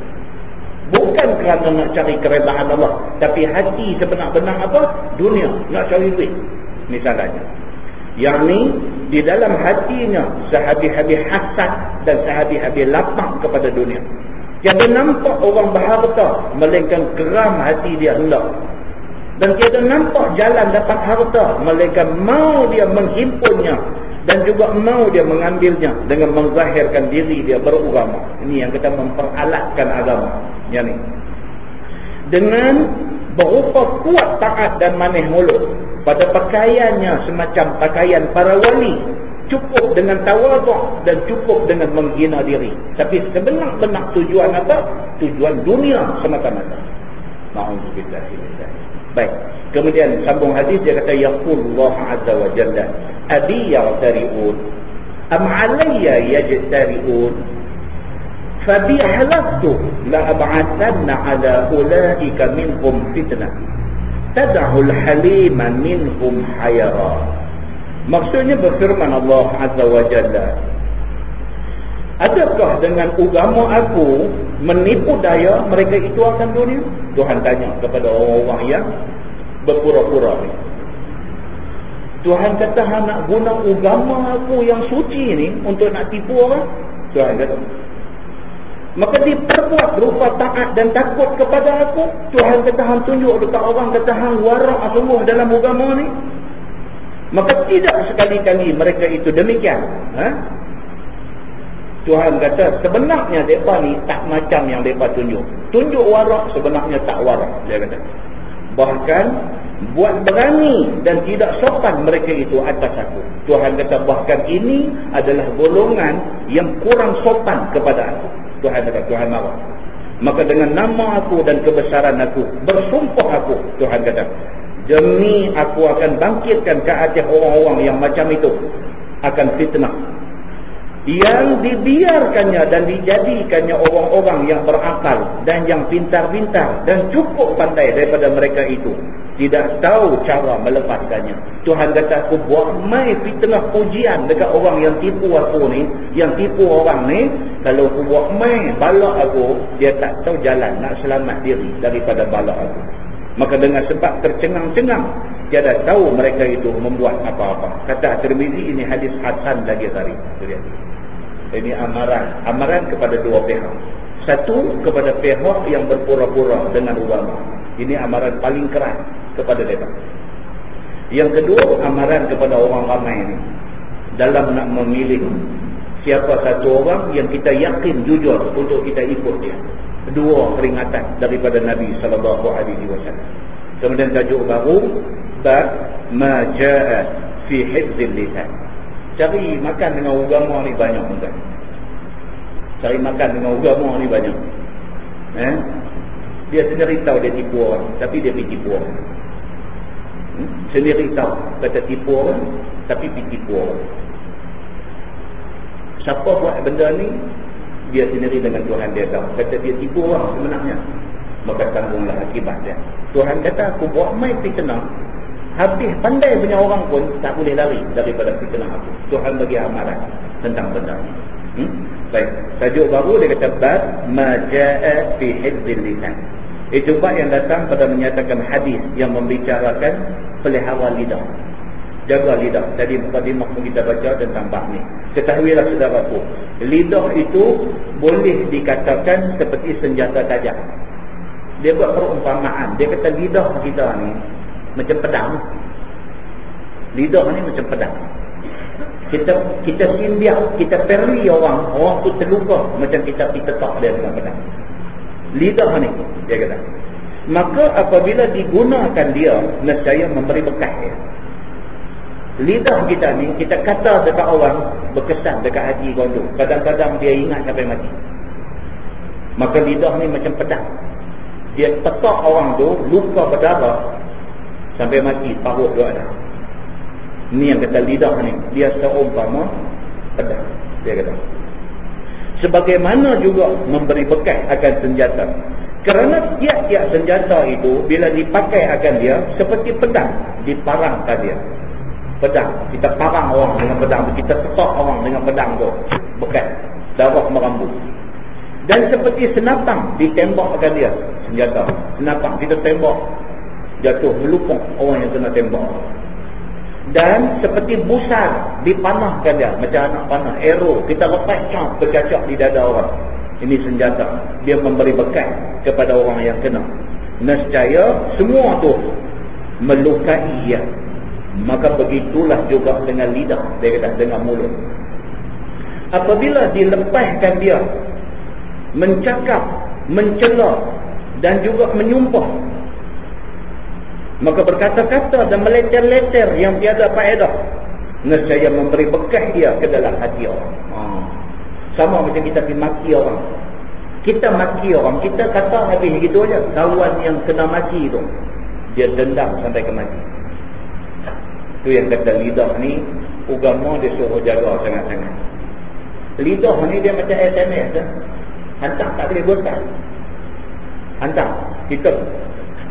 Bukan kerana nak cari keredaan Allah, tapi hati sebenar-benar apa? Dunia, nak cari duit. Misalnya, yang ni di dalam hatinya sehabis-habis hasad dan sehabis-habis lapang kepada dunia. Tiada nampak orang berharta, melainkan geram hati dia hendak. Dan tiada nampak jalan dapat harta, melainkan mau dia menghimpunnya dan juga mau dia mengambilnya dengan menzahirkan diri dia beragama. Ini yang kita memperalatkan agama. Yang ni dengan berupa kuat taat dan manis mulut, pada pakaiannya semacam pakaian para wali, cukup dengan tawaduk dan cukup dengan menghina diri. Tapi sebenar-benar tujuan apa? Tujuan dunia semata-mata. Na'udzubillah. Baik, kemudian sambung hadis dia kata, yaqulullah azza wa jalla abi yaghtari'un am alayya yajtari'un fabi halaftu la ab'athanna ala ulaika minhum fitnah tad'ul halima minhum hayara. Maksudnya berfirman Allah azza wa jalla, adakah dengan agama aku menipu daya mereka itu akan dunia? Tuhan tanya kepada orang-orang yang berpura-pura ni. Tuhan kata, hang nak guna agama aku yang suci ni untuk nak tipu orang? Tuhan kata. Maka diperbuat berupa taat dan takut kepada aku. Tuhan kata, hang tunjuk dekat orang kata hang warak sungguh dalam agama ni. Maka tidak sekali-kali mereka itu demikian. Tuhan kata sebenarnya mereka ni tak macam yang mereka tunjuk. Tunjuk warak, sebenarnya tak warak, dia kata. Bahkan buat berani dan tidak sopan mereka itu atas aku. Tuhan kata bahkan ini adalah golongan yang kurang sopan kepada aku. Tuhan kata, Tuhan marah. Maka dengan nama aku dan kebesaran aku, bersumpah aku, Tuhan kata, demi aku akan bangkitkan ke atas orang-orang yang macam itu akan fitnah, yang dibiarkannya dan dijadikannya orang-orang yang berakal dan yang pintar-pintar dan cukup pandai daripada mereka itu tidak tahu cara melepaskannya. Tuhan kata aku buat mai fitnah ujian dekat orang yang tipu aku ni, yang tipu orang ni. Kalau aku buat mai balak aku, dia tak tahu jalan nak selamat diri daripada balak aku. Maka dengan sebab tercengang-cengang, tiada tahu mereka itu membuat apa-apa. Kata Tirmizi, ini hadis hasan lagi tadi. Ini amaran kepada dua pihak. Satu, kepada pihak yang berpura-pura dengan agama. Ini amaran paling keras. kepada mereka. Yang kedua, amaran kepada orang ramai ini dalam nak memilih siapa satu orang yang kita yakin jujur untuk kita ikut dia. Dua peringatan daripada Nabi SAW. Kemudian tajuk baru, bab ma jaa fi hifdzil lisan. Cari makan dengan agama ni banyak tuan. Cari makan dengan agama ni banyak. Dia sendiri tahu dia tipu orang, tapi dia pergi tipu orang. Sendiri tahu kata tipu orang, tapi pergi tipu orang. Siapa buat benda ni, dia sendiri dengan Tuhan dia tahu. Kata dia tipu orang sebenarnya, maka tanggunglah akibat dia. Tuhan kata aku buat mai fitnah, habis pandai punya orang pun tak boleh lari daripada fitnah aku. Tuhan bagi amaran tentang benda ni. Baik, tajuk baru dia kata bab ma jaa fi hifdzil lisan. Itu bab yang datang pada menyatakan hadis yang membicarakan pelihara lidah, jaga lidah. Tadi mukadimah pun kita baca tentang bab ni. Ketahuilah saudaraku, lidah itu boleh dikatakan seperti senjata tajam. Dia buat perumpamaan. Dia kata lidah kita ni macam pedang. Lidah ni macam pedang. Kita sindiak, kita perli orang tu terluka, macam kita tetak dia dengan pedang. Lidah ni, dia kata. Maka apabila digunakan dia, nescaya memberi bekas dia. Lidah kita ni, kita kata dekat orang, berkesan dekat hati kau tu. Kadang-kadang dia ingat sampai mati. Maka lidah ni macam pedang. Dia tetak orang tu, luka berdarah sampai mati, parut dia ada. Ni yang kata lidah ni, dia seumpama pedang, dia kata. Sebagaimana juga memberi bekas akan senjata. Kerana tiap-tiap senjata itu bila dipakai akan dia seperti pedang, diparangkan dia. Pedang, kita parang orang dengan pedang tu, kita tetak orang dengan pedang tu, bekas darah merambut. Dan seperti senapang ditembakkan dia, senjata senapang, kita tembak jatuh melupuk orang yang kena tembak. Dan seperti busar dipanahkan dia, macam anak panah, arrow, kita lepas bercacak di dada orang. Ini senjata, dia memberi bekas kepada orang yang kena. Nescaya semua tu melukai dia. Maka begitulah juga dengan lidah, dia kata, dengan mulut. Apabila dilepaskan dia mencakap, mencela dan juga menyumpah, maka berkata-kata dan meleter-leter yang tiada faedah, nescaya memberi bekas dia ke dalam hati orang. Sama macam kita pergi maki orang. Kita maki orang, kita kata habis gitu aja. Kawan yang kena maki tu, dia dendam sampai ke mati. Itu yang kata lidah ni, agama dia suruh jaga sangat-sangat. Lidah ni dia macam SMS dah. Hantar tak boleh bosan. Hantar. Kita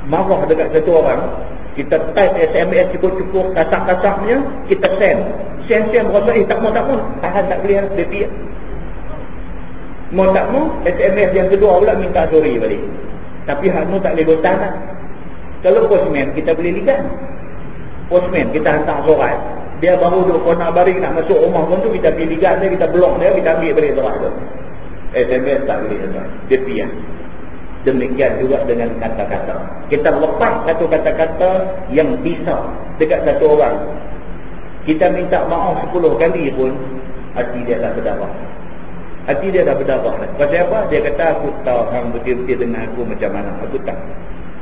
marah dekat satu orang, kita type SMS cukup-cukup, kasar-kasarnya, kita send. Send berasa, tak mau, tahan tak boleh, dia tiap. Mau tak mau, SMS yang kedua pula minta sorry balik. Tapi hak tak boleh bosan lah. Kalau postman, kita boleh ligan. Postman, kita hantar surat, dia baru duduk konak baring nak masuk rumah pun tu, kita pergi ligan dia, kita block dia, kita ambil balik surat tu. SMS tak boleh, dia pian. Demikian juga dengan kata-kata. Kita lepas satu kata-kata yang bisa dekat satu orang, kita minta maaf 10 kali pun, hati dia dah berdarah. Hati dia dah berdarah. Pasal apa? Dia kata, aku tahu hang betul-betul dengan aku macam mana. Aku tahu.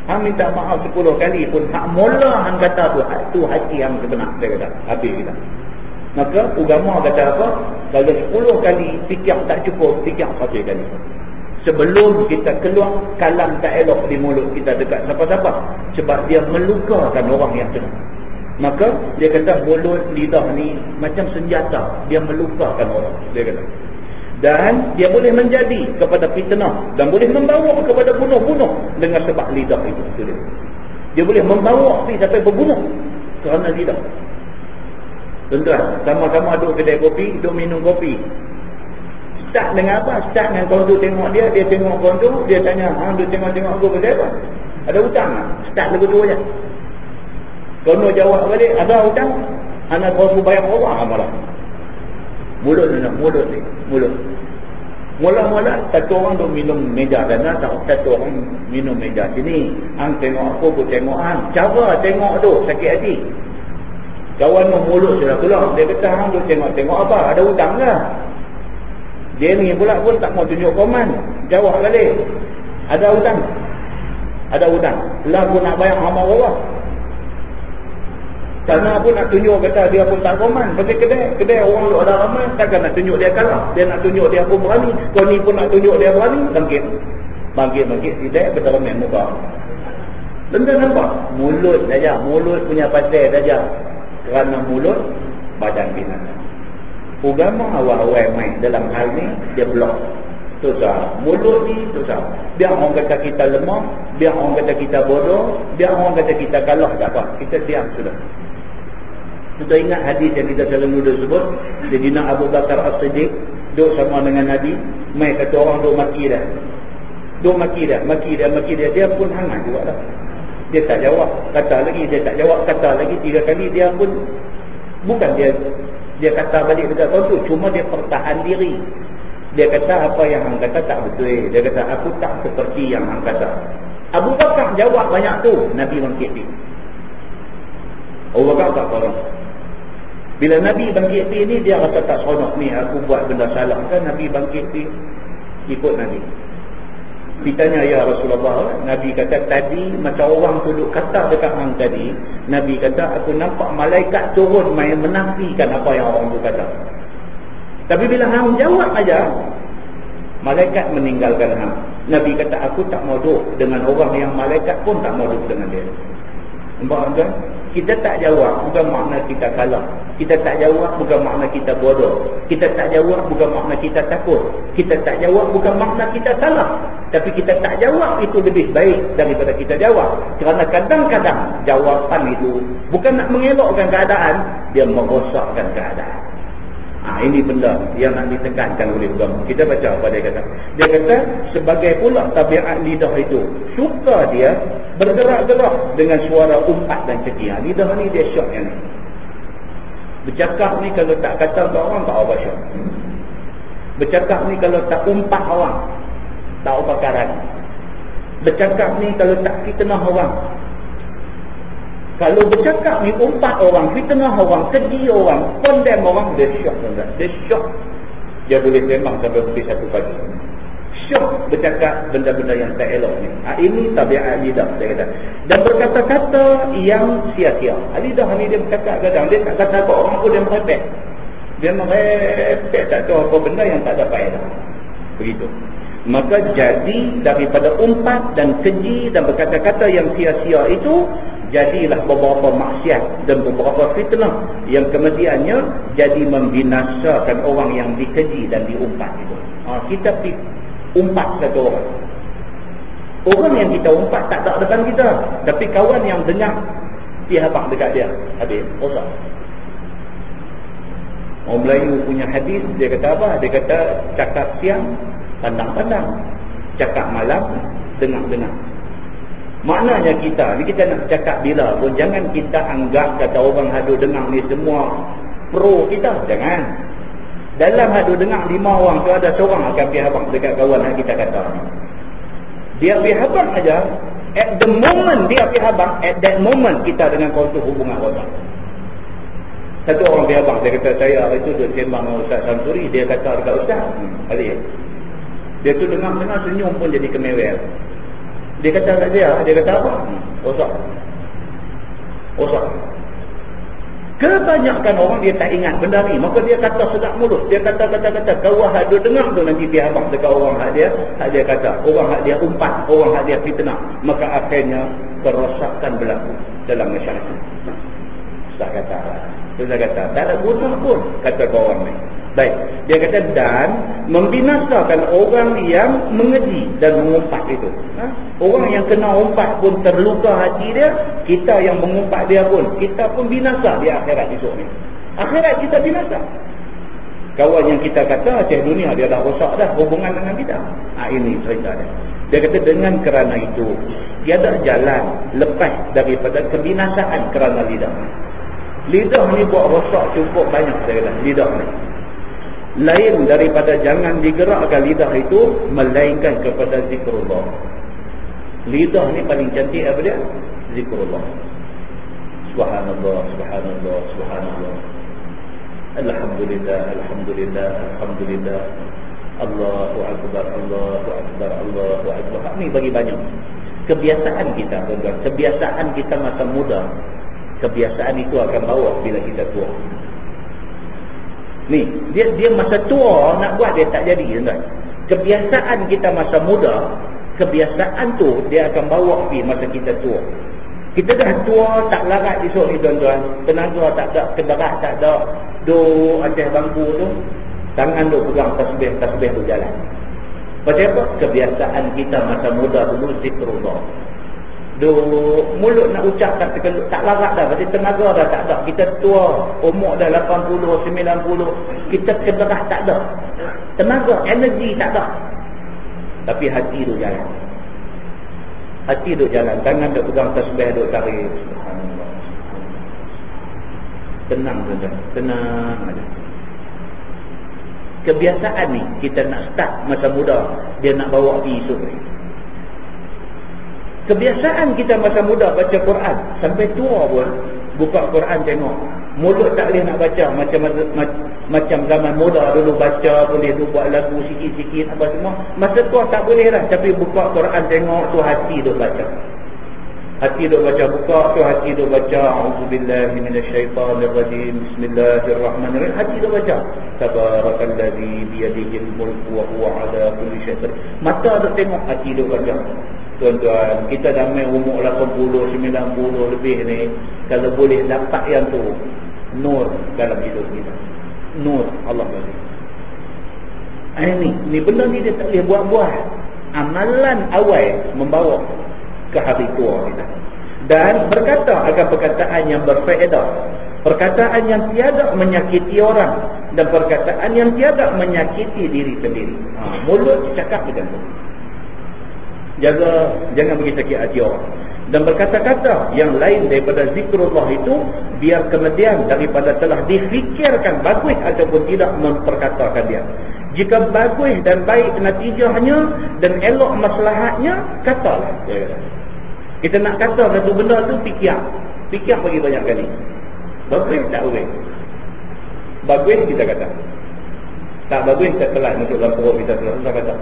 Hang minta maaf 10 kali pun, hak mula hang kata tu hati hang sebenar. Dia kata, habis kita. Maka agama kata apa? Kalau 10 kali fikir tak cukup, fikir 1 kali. Sebelum kita keluar kalam tak elok di mulut kita dekat siapa-siapa, sebab dia melukakan orang yang kena. Maka dia kata mulut lidah ni macam senjata, dia melukakan orang, dia kata. Dan dia boleh menjadi kepada fitnah dan boleh membawa kepada bunuh-bunuh dengan sebab lidah itu. Dia boleh membawa sampai berbunuh kerana lidah. Tuan-tuan, sama-sama duduk kedai kopi, duduk minum kopi. Start dengan apa? Start dengan kawan tu tengok dia tengok kawan tu, dia tanya, hang tu tengok-tengok aku pasal apa? Ada hutang tak? Start lagu tu aja. Kawan jawab balik, ada hutang? Anak kau bayar orang malah. Mulut ni. Mula-mula satu orang duk minum meja sana, satu orang minum meja sini. Hang tengok aku tengok hang. Cara tengok tu sakit hati. Kawan mulut sudah keluar. Dia kata hang duk tengok apa? Ada hutang ke? Dia ni pula pun tak mau tunjuk komen. Jawab balik. Ada hutang? Ada hutang. Lah pun nak bayar hamba bawah. Sana pun nak tunjuk kata dia pun tak komen. Pasal kedai orang lu ada ramai, takkan nak tunjuk dia kalah. Dia nak tunjuk dia pun berani. Kau ni pun nak tunjuk dia berani. Bangkit tidak bertermen muka. Benda nampak? Mulut saja. Mulut punya pasal saja. Kerana mulut badan binatang. Agama awal-awal main dalam hal ni dia blok. Susah. Mulut ni susah. Biar orang kata kita lemah, biar orang kata kita bodoh, biar orang kata kita kalah, tak apa. Kita diam sudah. Kita ingat hadis yang kita selalu duduk sebut, Sayyidina Abu Bakar As-Siddiq duduk sama dengan Nabi, mai kata orang duduk maki dah. Maki dia. Dia pun hangat juga dah. Dia tak jawab. Kata lagi, dia tak jawab. Kata lagi 3 kali. Dia pun, bukan dia kata balik dekat kau tu, cuma dia pertahan diri. Dia kata apa yang hang kata tak betul. Dia kata aku tak seperti yang hang kata. Abu Bakar jawab banyak tu, Nabi bangkit dia. Abu Bakar tak tolong. Bila Nabi bangkit ni, dia rasa tak seronok ni, aku buat benda salah kan. Nabi bangkit ni, ikut Nabi. Ditanya, ya Rasulullah, Nabi kata tadi macam orang tu duk kata dekat hang tadi, Nabi kata aku nampak malaikat turun main menafikan apa yang orang tu kata. Tapi bila hang jawab aja, malaikat meninggalkan hang. Nabi kata aku tak mau duduk dengan orang yang malaikat pun tak mau duduk dengan dia. Nampak kan? Kita tak jawab bukan makna kita kalah. Kita tak jawab bukan makna kita bodoh. Kita tak jawab bukan makna kita takut. Kita tak jawab bukan makna kita salah. Tapi kita tak jawab itu lebih baik daripada kita jawab. Kerana kadang-kadang jawapan itu bukan nak mengelakkan keadaan, dia merosakkan keadaan. Ini benda yang nak ditekankan oleh agama. Kita baca apa dia kata. Dia kata sebagai pula tabiat lidah itu, suka dia bergerak-gerak dengan suara umpat dan cekik. Lidah ni dia syok yang ni. Bercakap ni kalau tak kata ke orang, tak apa syok. Bercakap ni kalau tak umpat orang, tak apa karan. Bercakap ni kalau tak fitnah orang. Kalau bercakap ni umpat orang, fitnah orang, keji orang, condemn orang, dia syok. Dia syok. Dia boleh sembang sampai pukul 1 pagi. Syok bercakap benda-benda yang tak elok ni. Ini tabiat lidah, saya kata. Dan berkata-kata yang sia-sia. Lidah ni dia bercakap kadang, dia tak kata apa orang pun dia merepek. Dia merepek tak tahu apa benda yang tak ada faedah. Begitu. Maka jadi daripada umpat dan keji dan berkata-kata yang sia-sia itu, jadilah beberapa maksiat dan beberapa fitnah yang kemudiannya jadi membinasakan orang yang dikeji dan diumpat itu. Kita umpat satu orang. Orang yang kita umpat tak ada depan kita, tapi kawan yang dengar dia habaq dekat dia, habis rosak. Orang Melayu punya hadis, dia kata apa? Dia kata cakap siang pandang-pandang, cakap malam dengar-dengar. Maknanya kita nak cakap bila pun jangan kita anggap kata orang hadu dengar ni semua pro kita. Jangan. Dalam hadu dengar 5 orang tu ada seorang akan pergi habaq dekat kawan yang kita kata. Dia pergi habaq aja, at the moment dia pergi habaq, at that moment kita dengan kawan tu hubungan rosak. Satu orang pergi habaq, dia kata saya hari tu duduk sembang dengan Ustaz Samsuri, dia kata dekat Ustaz, balik. Dia tu dengar-dengar senyum pun jadi kemewel. Dia kata kat dia kata apa? Rosak. Kebanyakan orang dia tak ingat benda ni, maka dia kata sedap mulut. Dia kata kau hak dia dengar tu nanti dia habaq dekat orang hak dia kata, orang hak dia umpat, orang hak dia fitnah, maka akhirnya kerosakan berlaku dalam masyarakat. Saya kata tak ada guna pun kata kau orang ni. Baik, dia kata dan membinasakan orang yang mengeji dan mengumpat itu. Orang yang kena umpat pun terluka hati dia, kita yang mengumpat dia pun, kita pun binasa di akhirat esok ni. Akhirat kita binasa. Kawan yang kita kata Aceh dunia dia dah rosak dah hubungan dengan kita. Ini cerita dia. Dia kata dengan kerana itu tiada jalan lepas daripada kebinasaan kerana lidah. Lidah ni buat rosak cukup banyak, saya kata lidah ni. lain daripada jangan digerakkan lidah itu melainkan kepada zikrullah. Lidah ni paling cantik apa dia? Zikrullah. Subhanallah, subhanallah, subhanallah. Alhamdulillah, alhamdulillah, alhamdulillah. Allahu akbar, Allahu akbar, Allahu akbar. Ni bagi banyak. Kebiasaan kita, tuan-tuan, kebiasaan kita masa muda, kebiasaan itu akan bawa bila kita tua. Ni, dia masa tua nak buat dia tak jadi, tuan-tuan. Kebiasaan kita masa muda, kebiasaan tu dia akan bawa pergi masa kita tua. Kita dah tua tak larat esok ni, tuan-tuan. Tenaga tak ada, kedarah tak ada. Duduk atas bangku tu, tangan tu pegang tasbih tu jalan. Pasal apa? Kebiasaan kita masa muda dulu zikrullah. Mulut nak ucap tak terkelup, tak larat dah. Pasal tenaga dah tak ada. Kita tua, umur dah 80, 90. Kita kedarah tak ada. Tenaga, energi tak ada. Tapi hati tu jalan. Hati tu jalan. Tangan tu pegang tasbih tu tarik. Subhanallah. Tenang tuan-tuan. Tenang aja. Kebiasaan ni kita nak start masa muda, dia nak bawa pergi esok ni. Kebiasaan kita masa muda baca Quran, sampai tua pun buka Quran tengok. Mulut tak boleh nak baca macam zaman muda dulu baca, boleh tu buat lagu sikit-sikit apa semua. Masa tua tak boleh dah, tapi buka Quran tengok tu hati tu baca. Hati duk baca, buka tu hati duk baca, a'udzubillahi minasyaitonirrajim, bismillahirrahmanirrahim. Hati duk baca, tabarakalladzi biyadihil mulku wa huwa ala kulli syai'in. Mata duk tengok, hati duk baca. Tuan-tuan, kita dah main umur 80, 90 lebih ni, kalau boleh dapat yang tu, nur dalam hidup kita. Nur Allah bagi. Ni benda ni dia tak boleh buat-buat. Amalan awal membawa ke hari tua kita. Dan berkata akan perkataan yang berfaedah, perkataan yang tiada menyakiti orang, dan perkataan yang tiada menyakiti diri sendiri. Mulut cakap macam tu. Jaga, jangan bagi sakit hati orang. Dan berkata-kata yang lain daripada zikrullah itu, biar kemudian daripada telah difikirkan bagus ataupun tidak memperkatakan dia. Jika bagus dan baik natijahnya dan elok maslahatnya, katalah. Kita nak kata satu benda tu, fikir bagi banyak kali. Bagus tak bagus? Bagus kita kata. Tak bagus kita telan untuk dalam perut kita telan kata.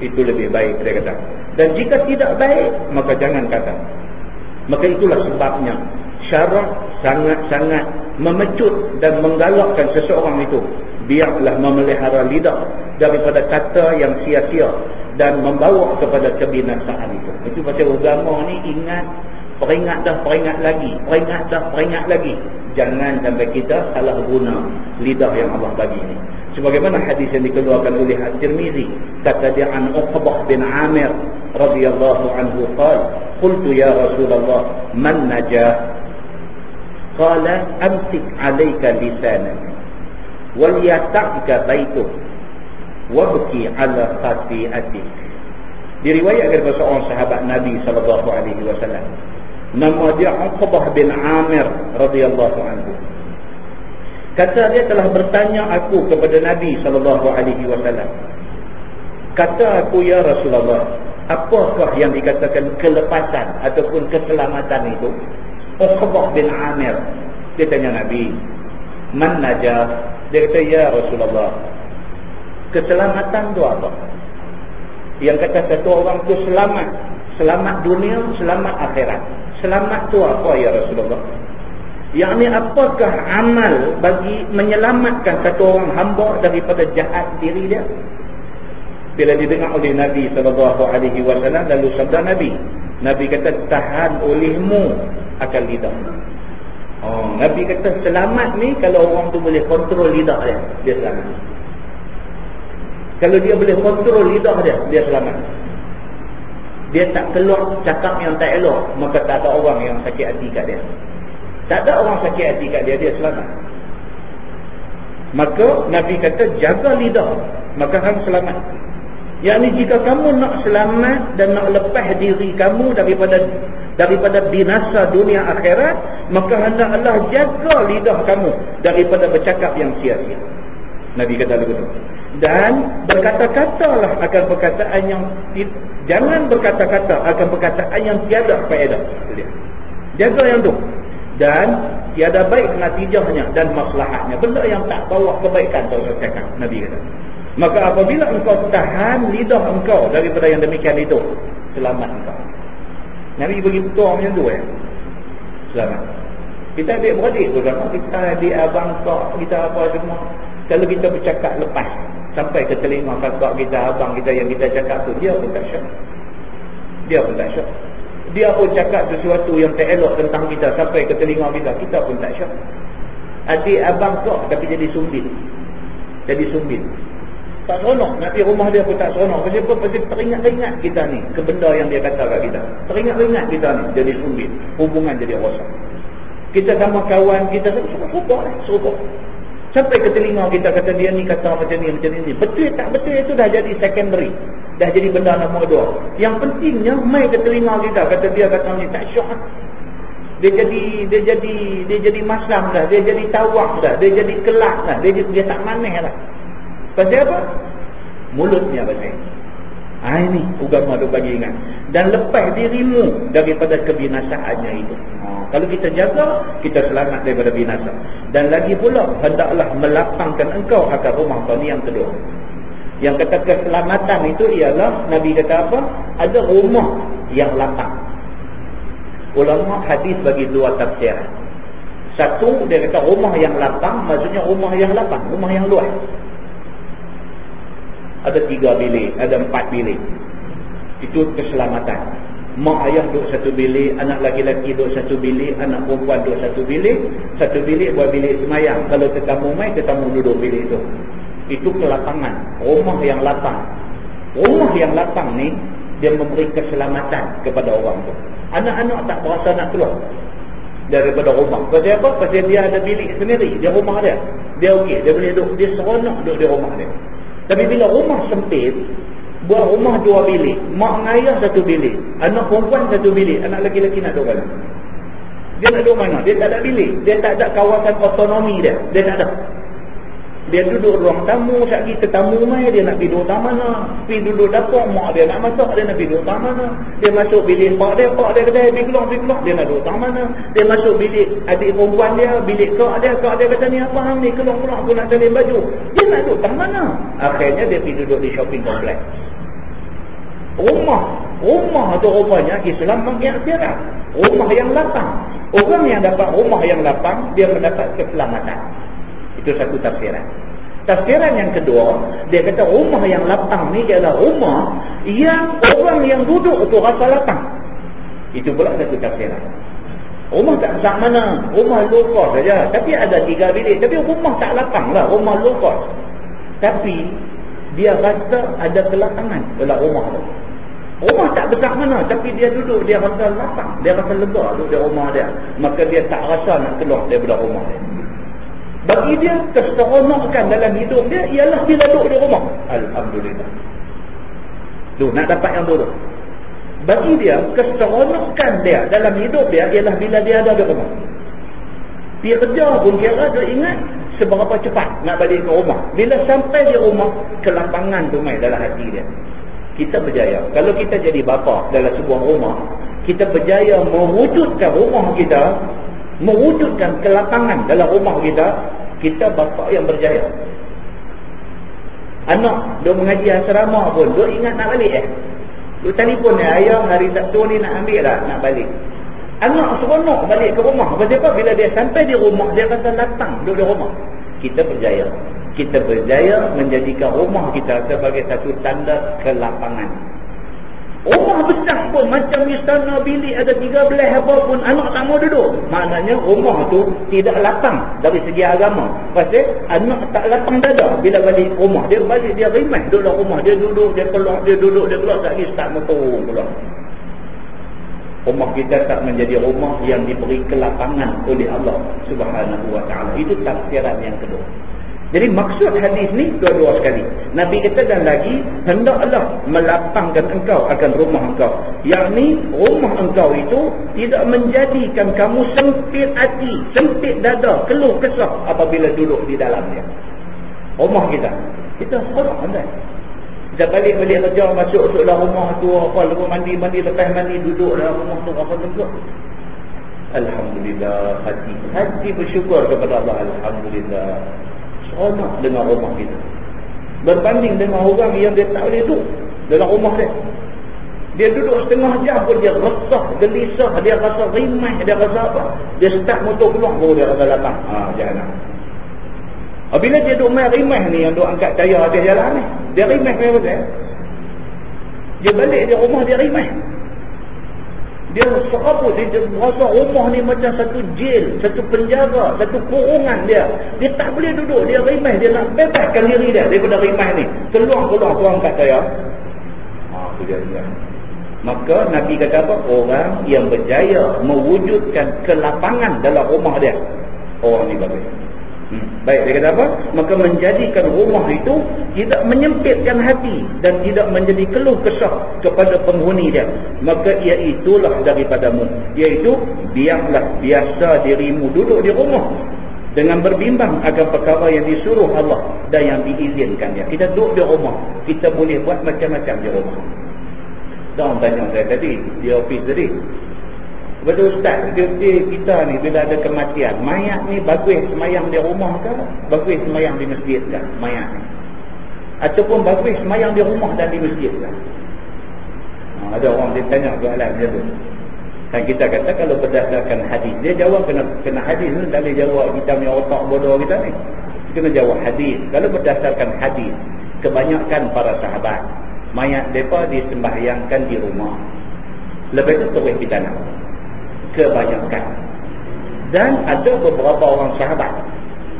Itu lebih baik dia kata. Dan jika tidak baik, maka jangan kata. Maka itulah sebabnya syarak sangat-sangat memecut dan menggalakkan seseorang itu, biarlah memelihara lidah daripada kata yang sia-sia dan membawa kepada kebinasaan itu. Itu pasal agama ni ingat, peringat lagi. Jangan sampai kita salah guna lidah yang Allah bagi ini. Sebagaimana hadis yang dikeluarkan oleh At-Tirmizi, kata dia an Uqbah bin Amir radhiyallahu anhu qala, qultu ya Rasulullah, man najah? Qala amsik 'alayka lisanak wal yata'ka baituk wabki 'ala khati'atik. Diriwayatkan daripada seorang sahabat Nabi sallallahu alaihi wasallam, nama dia Uqbah bin Amir radhiyallahu anhu. Kata dia, telah bertanya aku kepada Nabi sallallahu alaihi wasallam. Kata aku, ya Rasulullah, apakah yang dikatakan kelepasan ataupun keselamatan itu? Uqbah bin Amir dia tanya Nabi, man najah? Dia kata, ya Rasulullah, keselamatan itu apa? Yang kata satu orang tu selamat dunia, selamat akhirat. Selamat tu apa ya Rasulullah? Yang ni apakah amal bagi menyelamatkan satu orang hamba daripada jahat diri dia? Bila didengar oleh Nabi SAW, lalu sabda Nabi kata, tahan olehmu akan lidah. Nabi kata selamat ni kalau orang tu boleh kontrol lidah dia selamat. Kalau dia boleh kontrol lidah dia selamat. Dia tak keluar cakap yang tak elok, maka tak ada orang yang sakit hati kat dia. Tak ada orang sakit hati kat dia selamat. Maka Nabi kata jaga lidah, maka kamu selamat. Yakni jika kamu nak selamat dan nak lepas diri kamu daripada binasa dunia akhirat, maka hendaklah jaga lidah kamu daripada bercakap yang sia-sia. Nabi kata begitu. Dan berkata-katalah akan perkataan yang jangan berkata-kata akan perkataan yang tiada faedah. Jaga yang tu. Dan tiada baik natijahnya dan maslahatnya. Benda yang tak bawa kebaikan tu cakap Nabi kata. Maka apabila engkau tahan lidah engkau daripada yang demikian itu, selamat engkau. Nabi bagi petua macam tu selamat. Kita adik-beradik bersama, kita adik abang kak, kita apa semua. Kalau kita bercakap lepas sampai ke telinga kakak kita, abang kita yang kita cakap tu, dia pun tak syak. Dia pun tak syak. Dia pun cakap sesuatu yang tak elok tentang kita sampai ke telinga kita pun tak syak. Adik abang kak tapi jadi sumbit. Jadi sumbit. Tak seronok. Nak pergi rumah dia pun tak seronok. Sebab pasal teringat-ingat kita ni ke benda yang dia kata kat kita. Teringat-ingat kita ni jadi sumbit. Hubungan jadi rosak. Kita sama kawan kita serupa. Sampai ke telinga kita kata dia ni kata macam ni. Betul tak betul itu dah jadi secondary. Dah jadi benda nombor 2. Yang pentingnya mai ke telinga kita kata dia kata ni tak syok. Dia jadi masam dah, dia jadi tawak dah, dia jadi kelak dah, dia tak manis dah. Pasal apa? Mulutnya pasal. Ini agama tu bagi ingat. Dan lepas dirimu daripada kebinasaannya itu. Kalau kita jaga, kita selamat daripada binasa. Dan lagi pula, hendaklah melapangkan engkau akan rumah kau. Ni yang kedua. Yang kata keselamatan itu ialah, Nabi kata apa? Ada rumah yang lapang. Ulama hadis bagi 2 tafsiran. Satu, dia kata rumah yang lapang, maksudnya rumah yang lapang, rumah yang luas. Ada 3 bilik, ada 4 bilik. Itu keselamatan. Mak ayah duduk 1 bilik, anak laki-laki duduk 1 bilik, anak perempuan duduk 1 bilik. 1 bilik buat bilik semayang. Kalau tetamu mai, tetamu duduk bilik itu. Itu kelapangan. Rumah yang lapang. Rumah yang lapang ni, dia memberi keselamatan kepada orang tu. Anak-anak tak berasa nak keluar daripada rumah. Pasal apa? Pasal dia ada bilik sendiri. Dia rumah dia. Dia okey, dia boleh duduk, dia seronok duduk di rumah dia. Tapi bila rumah sempit, buat rumah 2 bilik, mak dengan ayah 1 bilik, anak perempuan 1 bilik, anak lelaki nak duduk mana? Dia nak duduk mana? Dia tak ada bilik. Dia tak ada kawasan otonomi dia. Dia tak ada. Dia duduk ruang tamu, sekali tetamu mai, dia nak pergi duduk tak mana. Pergi duduk dapur, mak dia nak masak, dia nak pergi duduk tak mana. Dia masuk bilik pak dia kata, pergi keluar, dia nak duduk tak mana. Dia masuk bilik adik perempuan dia, bilik kak dia kata ni apa hang ni, keluar aku nak cari baju. Dia nak duduk tak mana. Akhirnya dia pergi duduk di shopping complex. Rumah tu rupanya Islam mengikhtiarkan rumah yang lapang. Orang yang dapat rumah yang lapang, dia mendapat keselamatan. Itu satu tafsiran. Tafsiran yang kedua, dia kata rumah yang lapang ni ialah rumah yang orang yang duduk tu rasa lapang. Itu pula satu tafsiran. Rumah tak besar mana, rumah low cost saja, tapi ada 3 bilik, tapi rumah tak lapang lah, rumah low cost. Tapi dia rasa ada kelapangan dalam rumah tu. Rumah tak besar mana, tapi dia duduk, dia rasa lapang, dia rasa lega duduk di rumah dia. Maka dia tak rasa nak keluar daripada rumah dia. Bagi dia, keseronokan dalam hidup dia ialah bila duduk di rumah. Alhamdulillah. Tu, nak dapat yang dulu. Bagi dia, keseronokan dia dalam hidup dia ialah bila dia ada di rumah. Dia kerja pun kira dia ingat seberapa cepat nak balik ke rumah. Bila sampai di rumah, kelapangan tu main dalam hati dia. Kita berjaya. Kalau kita jadi bapa dalam sebuah rumah, kita berjaya mewujudkan rumah kita, mewujudkan kelapangan dalam rumah kita, kita bapa yang berjaya. Anak dia mengaji asrama pun, dia ingat nak balik dia telefon dia, ayah hari Sabtu ni nak ambil dah, nak balik. Anak seronok balik ke rumah. Sebab apa? Bila dia sampai di rumah, dia rasa datang duduk di rumah. Kita berjaya. Kita berjaya menjadikan rumah kita sebagai satu tanda kelapangan. Rumah besar pun macam istana bilik ada 13 apa pun, anak tak mau duduk. Maknanya rumah tu tidak lapang dari segi agama. Pasal anak tak lapang dada bila balik rumah. Dia balik, dia rimah duduk dalam rumah. Dia duduk, dia keluar, dia duduk, dia keluar. Tak lagi start motor keluar. Rumah kita tak menjadi rumah yang diberi kelapangan oleh Allah Subhanahu wa ta'ala. Itu tafsiran yang kedua. Jadi maksud hadis ni dua-dua sekali. Nabi kata dan lagi, hendaklah melapangkan engkau akan rumah engkau. Yakni rumah engkau itu tidak menjadikan kamu sempit hati, sempit dada, keluh kesah apabila duduk di dalamnya. rumah kita. Kita seronok kan? Kita balik-balik kerja, masuk dalam rumah tu, apa, lepas mandi, lepas mandi, duduk dalam rumah tu, apa tu. Alhamdulillah, hati bersyukur kepada Allah. Alhamdulillah, seronok dengan rumah kita. Berbanding dengan orang yang dia tak boleh duduk dalam rumah dia. Dia duduk setengah jam pun dia resah, gelisah, dia rasa rimah, dia rasa apa. Dia start motor keluar baru dia rasa lapang. Jahanam. Bila dia duduk main rimah ni, yang duduk angkat tayar atas jalan ni, dia rimah ke apa? Dia balik dia rumah, dia rimah. Dia serabut, dia rasa rumah ni macam satu jail, satu penjara, satu kurungan dia. Dia tak boleh duduk, dia rimah, dia nak bebaskan diri dia daripada rimah ni. Keluar angkat tayar. Itu dia. Maka Nabi kata apa? Orang yang berjaya mewujudkan kelapangan dalam rumah dia, orang ni bagus. Baik, dia kata apa? Maka menjadikan rumah itu tidak menyempitkan hati dan tidak menjadi keluh kesah kepada penghuni dia. Maka iaitulah daripadamu, iaitu biarlah biasa dirimu duduk di rumah dengan berbimbang akan perkara yang disuruh Allah dan yang diizinkan dia. Kita duduk di rumah, kita boleh buat macam-macam di rumah. Orang tanya saya tadi di ofis tadi, betul Ustaz, kita ni bila ada kematian, mayat ni bagus semayang di rumah ke, bagus semayang di masjid ke mayat ni, ataupun bagus semayang di rumah dan di masjid ke? Ada orang dia tanya soalan macam tu. Dan kita kata kalau berdasarkan hadis, dia jawab kena hadis ni, tak boleh jawab kita punya otak bodoh kita ni. Kena jawab hadis. Kalau berdasarkan hadis, kebanyakan para sahabat mayat mereka disembahyangkan di rumah, lepas itu terus di tanah. Kebanyakan. Dan ada beberapa orang sahabat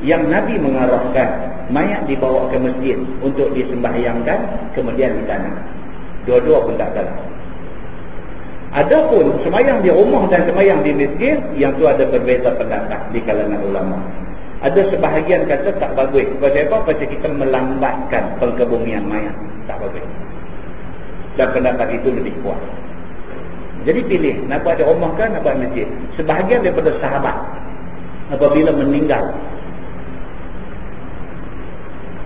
yang Nabi mengarahkan mayat dibawa ke masjid untuk disembahyangkan, kemudian di tanah. Dua-dua pun tak salah. Adapun semayang di rumah dan semayang di masjid, yang tu ada berbeza pendapat di kalangan ulama. Ada sebahagian kata tak bagus. Pasal apa? Pasal kita melambatkan pengkebumian mayat. Tak bagus. Dan pendapat itu lebih kuat. Jadi pilih, nak buat di rumah kan, nak buat masjid. Sebahagian daripada sahabat apabila meninggal,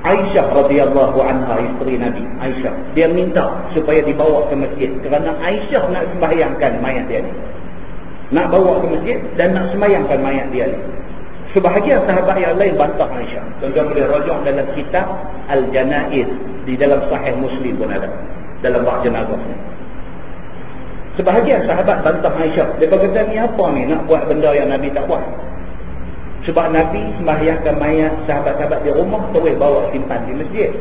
Aisyah radhiyallahu anha, isteri Nabi Aisyah, dia minta supaya dibawa ke masjid kerana Aisyah nak sembahyangkan mayat dia ni, nak bawa ke masjid dan nak sembahyangkan mayat dia ni. Sebahagian sahabat yang lain bantah Aisyah. Tuan-tuan boleh rujuk dalam kitab Al-Janaiz, di dalam Sahih Muslim pun ada, dalam bab jenazah ni. Sebahagian sahabat bantah Aisyah. Dia kata, ni apa ni nak buat benda yang Nabi tak buat? Sebab Nabi sembahyangkan mayat sahabat-sahabat di rumah, terus bawa simpan di masjid,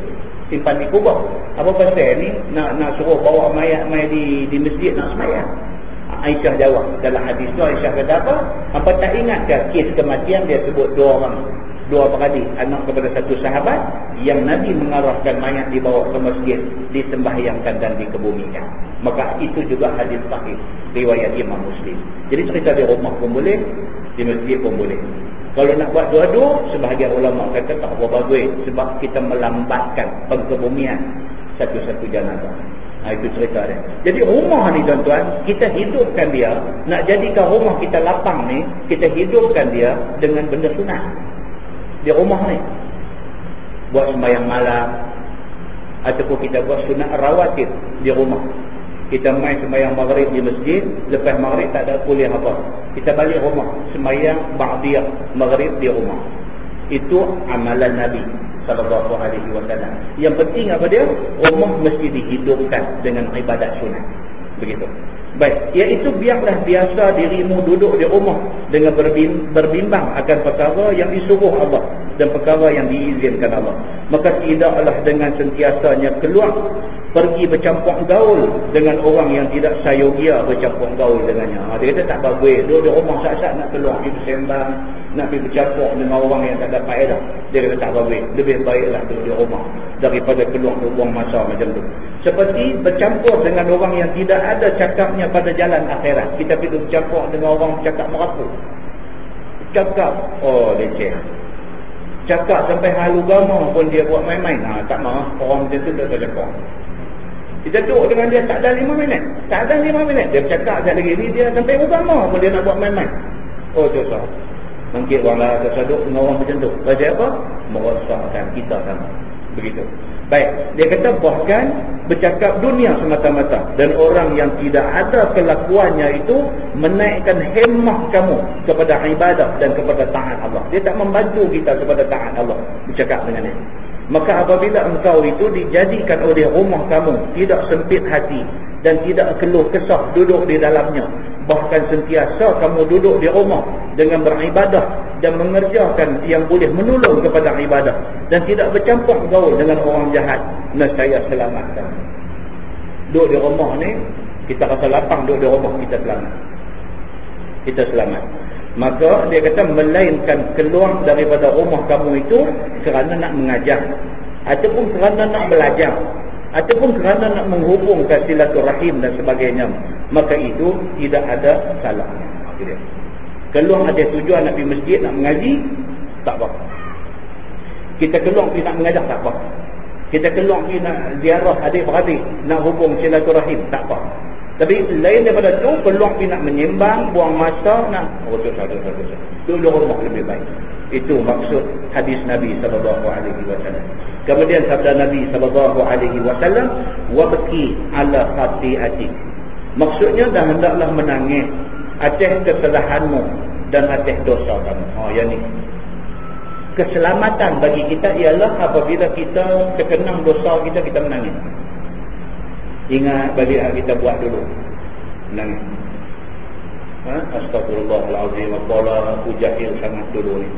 simpan di kubur. Apa pasal ni nak suruh bawa mayat-mayat di masjid nak sembahyang? Aisyah jawab dalam hadis tu, Aisyah kata apa? Apa tak ingatkah kes kematian dia sebut dua beradik, anak kepada satu sahabat, yang Nabi mengarahkan mayat dibawa ke masjid, disembahyangkan dan dikebumikan. Maka itu juga hadis sahih riwayat Imam Muslim. Jadi cerita di rumah pun boleh, di masjid pun boleh. Kalau nak buat dua-dua, sebahagian ulama kata tak apa bagus, sebab kita melambatkan pengkebumian satu-satu jenazah. Itu cerita dia. Jadi rumah ni tuan-tuan, kita hidupkan dia, nak jadikan rumah kita lapang ni, kita hidupkan dia dengan benda sunat di rumah ni. Buat sembahyang malam, ataupun kita buat sunat rawatib di rumah. Kita main sembahyang maghrib di masjid, lepas maghrib tak ada kuliah apa, kita balik rumah sembahyang ba'diyah maghrib di rumah. Itu amalan Nabi sallallahu alaihi wasallam. Yang penting apa dia? Rumah mesti dihidupkan dengan ibadat sunat. Begitu. Baik, iaitu biarlah biasa dirimu duduk di rumah dengan berbimbang akan perkara yang disuruh Allah dan perkara yang diizinkan Allah. Maka tidaklah dengan sentiasanya keluar pergi bercampur gaul dengan orang yang tidak sayogia bercampur gaul dengannya. Dia kata tak bagus, duduk di rumah saat-saat nak keluar pergi bersembang, nak pergi bercampur dengan orang yang tak ada faedah. Dia kata tak bagus, lebih baiklah duduk di rumah daripada keluar buang masa macam tu. Seperti bercampur dengan orang yang tidak ada cakapnya pada jalan akhirat. Kita pergi bercampur dengan orang cakap merapu, cakap leceh, cakap sampai halu agama pun dia buat main-main. Tak mahu orang macam tu tak cakap. Kita duduk dengan dia tak ada 5 minit. Tak ada 5 minit dia bercakap sekali lagi ni, dia sampai agama pun dia nak buat main-main. Dosa. Mungkin orang lain tersaduk dengan orang macam tu. Pasal apa? Merosakkan kita sama. Begitu. Baik, dia kata bahkan bercakap dunia semata-mata, dan orang yang tidak ada kelakuannya itu menaikkan hemah kamu kepada ibadah dan kepada taat Allah. Dia tak membantu kita kepada taat Allah. Bercakap dengan dia. Maka apabila engkau itu dijadikan oleh rumah kamu tidak sempit hati dan tidak keluh kesah duduk di dalamnya, bahkan sentiasa kamu duduk di rumah dengan beribadah dan mengerjakan yang boleh menolong kepada ibadah dan tidak bercampur gaul dengan orang jahat, nescaya selamatkan. Duduk di rumah ni, kita rasa lapang duduk di rumah, kita selamat. Kita selamat. Maka dia kata melainkan keluar daripada rumah kamu itu kerana nak mengajar, ataupun kerana nak belajar, ataupun kerana nak menghubungkan silaturahim dan sebagainya, maka itu tidak ada salahnya. Dia keluar ada tujuan nak pergi masjid, nak mengaji, tak apa. Kita keluar pergi nak mengajar, tak apa. Kita keluar pergi nak ziarah adik-beradik, nak hubung silaturahim, tak apa. Tapi lain daripada tu, keluar pergi nak menyembang, buang masa, nak dosa. Duduk rumah lebih baik. Itu maksud hadis Nabi SAW. Kemudian sabda Nabi SAW, wabki ala khati'atik. Maksudnya dah hendaklah menangis atas kesalahanmu dan atas dosa kamu. Yang ni. Keselamatan bagi kita ialah apabila kita terkenang dosa kita, kita menangis. Ingat balik kita buat dulu. Menangis. Astagfirullahalazim, waqala aku jahil sangat dulu ni.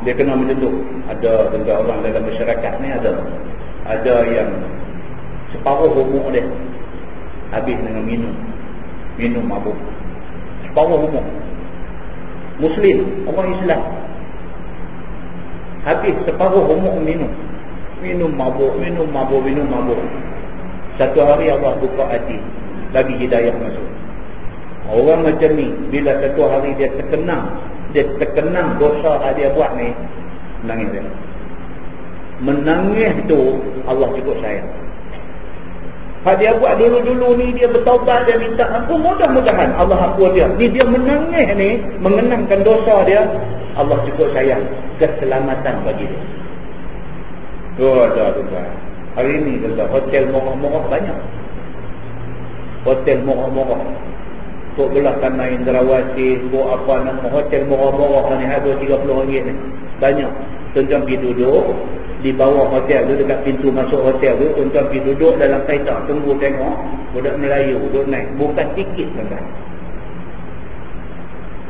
Dia kena macam tu. Ada tentang orang dalam masyarakat ni, ada yang separuh umur dia habis dengan minum mabuk. Separuh umur. Muslim, orang Islam, habis separuh umur minum mabuk. Satu hari Allah buka hati, bagi hidayah masuk. Orang macam ni, bila satu hari dia terkenang dosa dia buat ni, menangis dia. Menangis tu Allah cukup sayang. Hak dia buat dulu-dulu ni, dia bertaubat, dia minta ampun, mudah-mudahan Allah ampun dia. Ni dia menangis ni, mengenangkan dosa dia, Allah cukup sayang. Keselamatan bagi dia. Ada tuan. Hari ni tuan, hotel murah-murah banyak. Hotel murah-murah. Tok belah tanah Indrawati, tok apa nama hotel murah-murah ni, harga RM30 ni. Banyak. Tuan-tuan pergi duduk di bawah hotel tu, dekat pintu masuk hotel tu, tuan-tuan pergi duduk dalam kereta, tunggu tengok budak Melayu duduk naik. Bukan tikit tuan-tuan.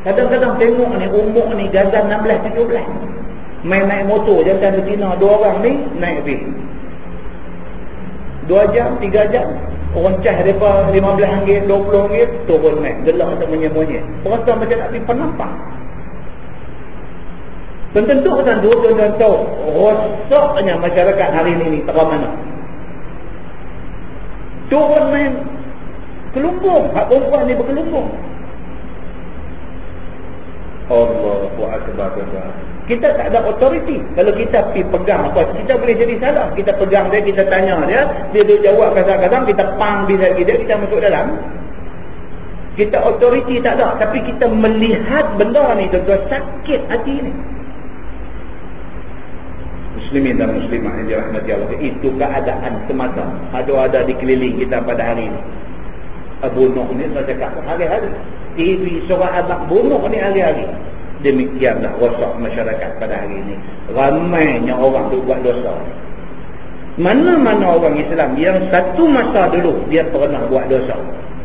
Kadang-kadang tengok ni, umur ni gazan 16-17. Main naik motor jantan betina, 2 orang ni naik pergi 2 jam, 3 jam. Orang cah mereka RM15, RM20, turun naik. Gelak tak monyet-monyet. Perasa macam nak pergi penampang. Dan tentu tuan-tuan tahu, rosaknya masyarakat hari ini tak mana. Turun main kelumbung. Hak perempuan ni berkelumbung. Allahu Akbar. Kita tak ada otoriti. Kalau kita pergi pegang apa, kita boleh jadi salah. Kita pegang dia, kita tanya dia, dia jawab kadang-kadang, kita pang bila dia, kita masuk dalam. Kita otoriti tak ada, tapi kita melihat benda ni, tuan-tuan, sakit hati ni. Muslimin dan muslimah yang dirahmati Allah, itu keadaan semata ada di keliling kita pada hari ini. Bunuh ni saya cakap hari-hari. TV surat anak bunuh ni hari-hari. Demikianlah rosak masyarakat pada hari ini. Ramainya orang tu buat dosa. Mana-mana orang Islam yang satu masa dulu dia pernah buat dosa,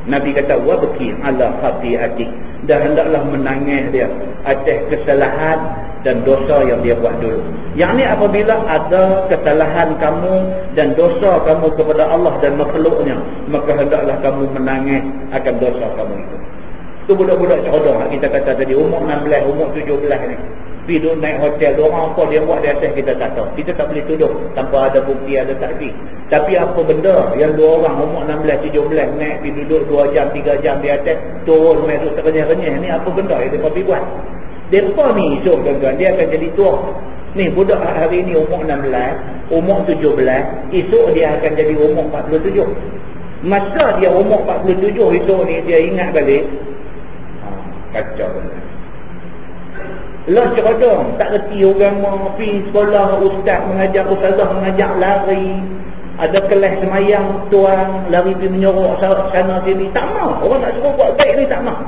Nabi kata wabki ala khati'atik, dan hendaklah menangis dia atas kesalahan dan dosa yang dia buat dulu. Yang ni apabila ada kesalahan kamu dan dosa kamu kepada Allah dan makhluknya, maka hendaklah kamu menangis akan dosa kamu itu. Tu budak-budak codong kita kata tadi, umur 16, umur 17 ni, pergi duduk naik hotel, orang apa dia buat di atas kita tak tahu. Kita tak boleh tuduh tanpa ada bukti, ada saksi. Tapi apa benda yang 2 orang umur 16, 17 naik pergi duduk 2 jam, 3 jam di atas, turun main duduk terkenyah-kenyah ni, apa benda yang mereka pergi buat? Mereka ni esok tuan-tuan, dia akan jadi tua. Ni budak hari ni umur 16, umur 17, esok dia akan jadi umur 47. Masa dia umur 47 esok ni, dia ingat balik, kacau. Lah cerodong, tak reti agama, pergi sekolah, ustaz mengajar, ustazah mengajar, lari. Ada kelas semayang, tuan lari pergi menyorok sana sini. Tak mau. Orang nak suruh buat baik ni tak mau.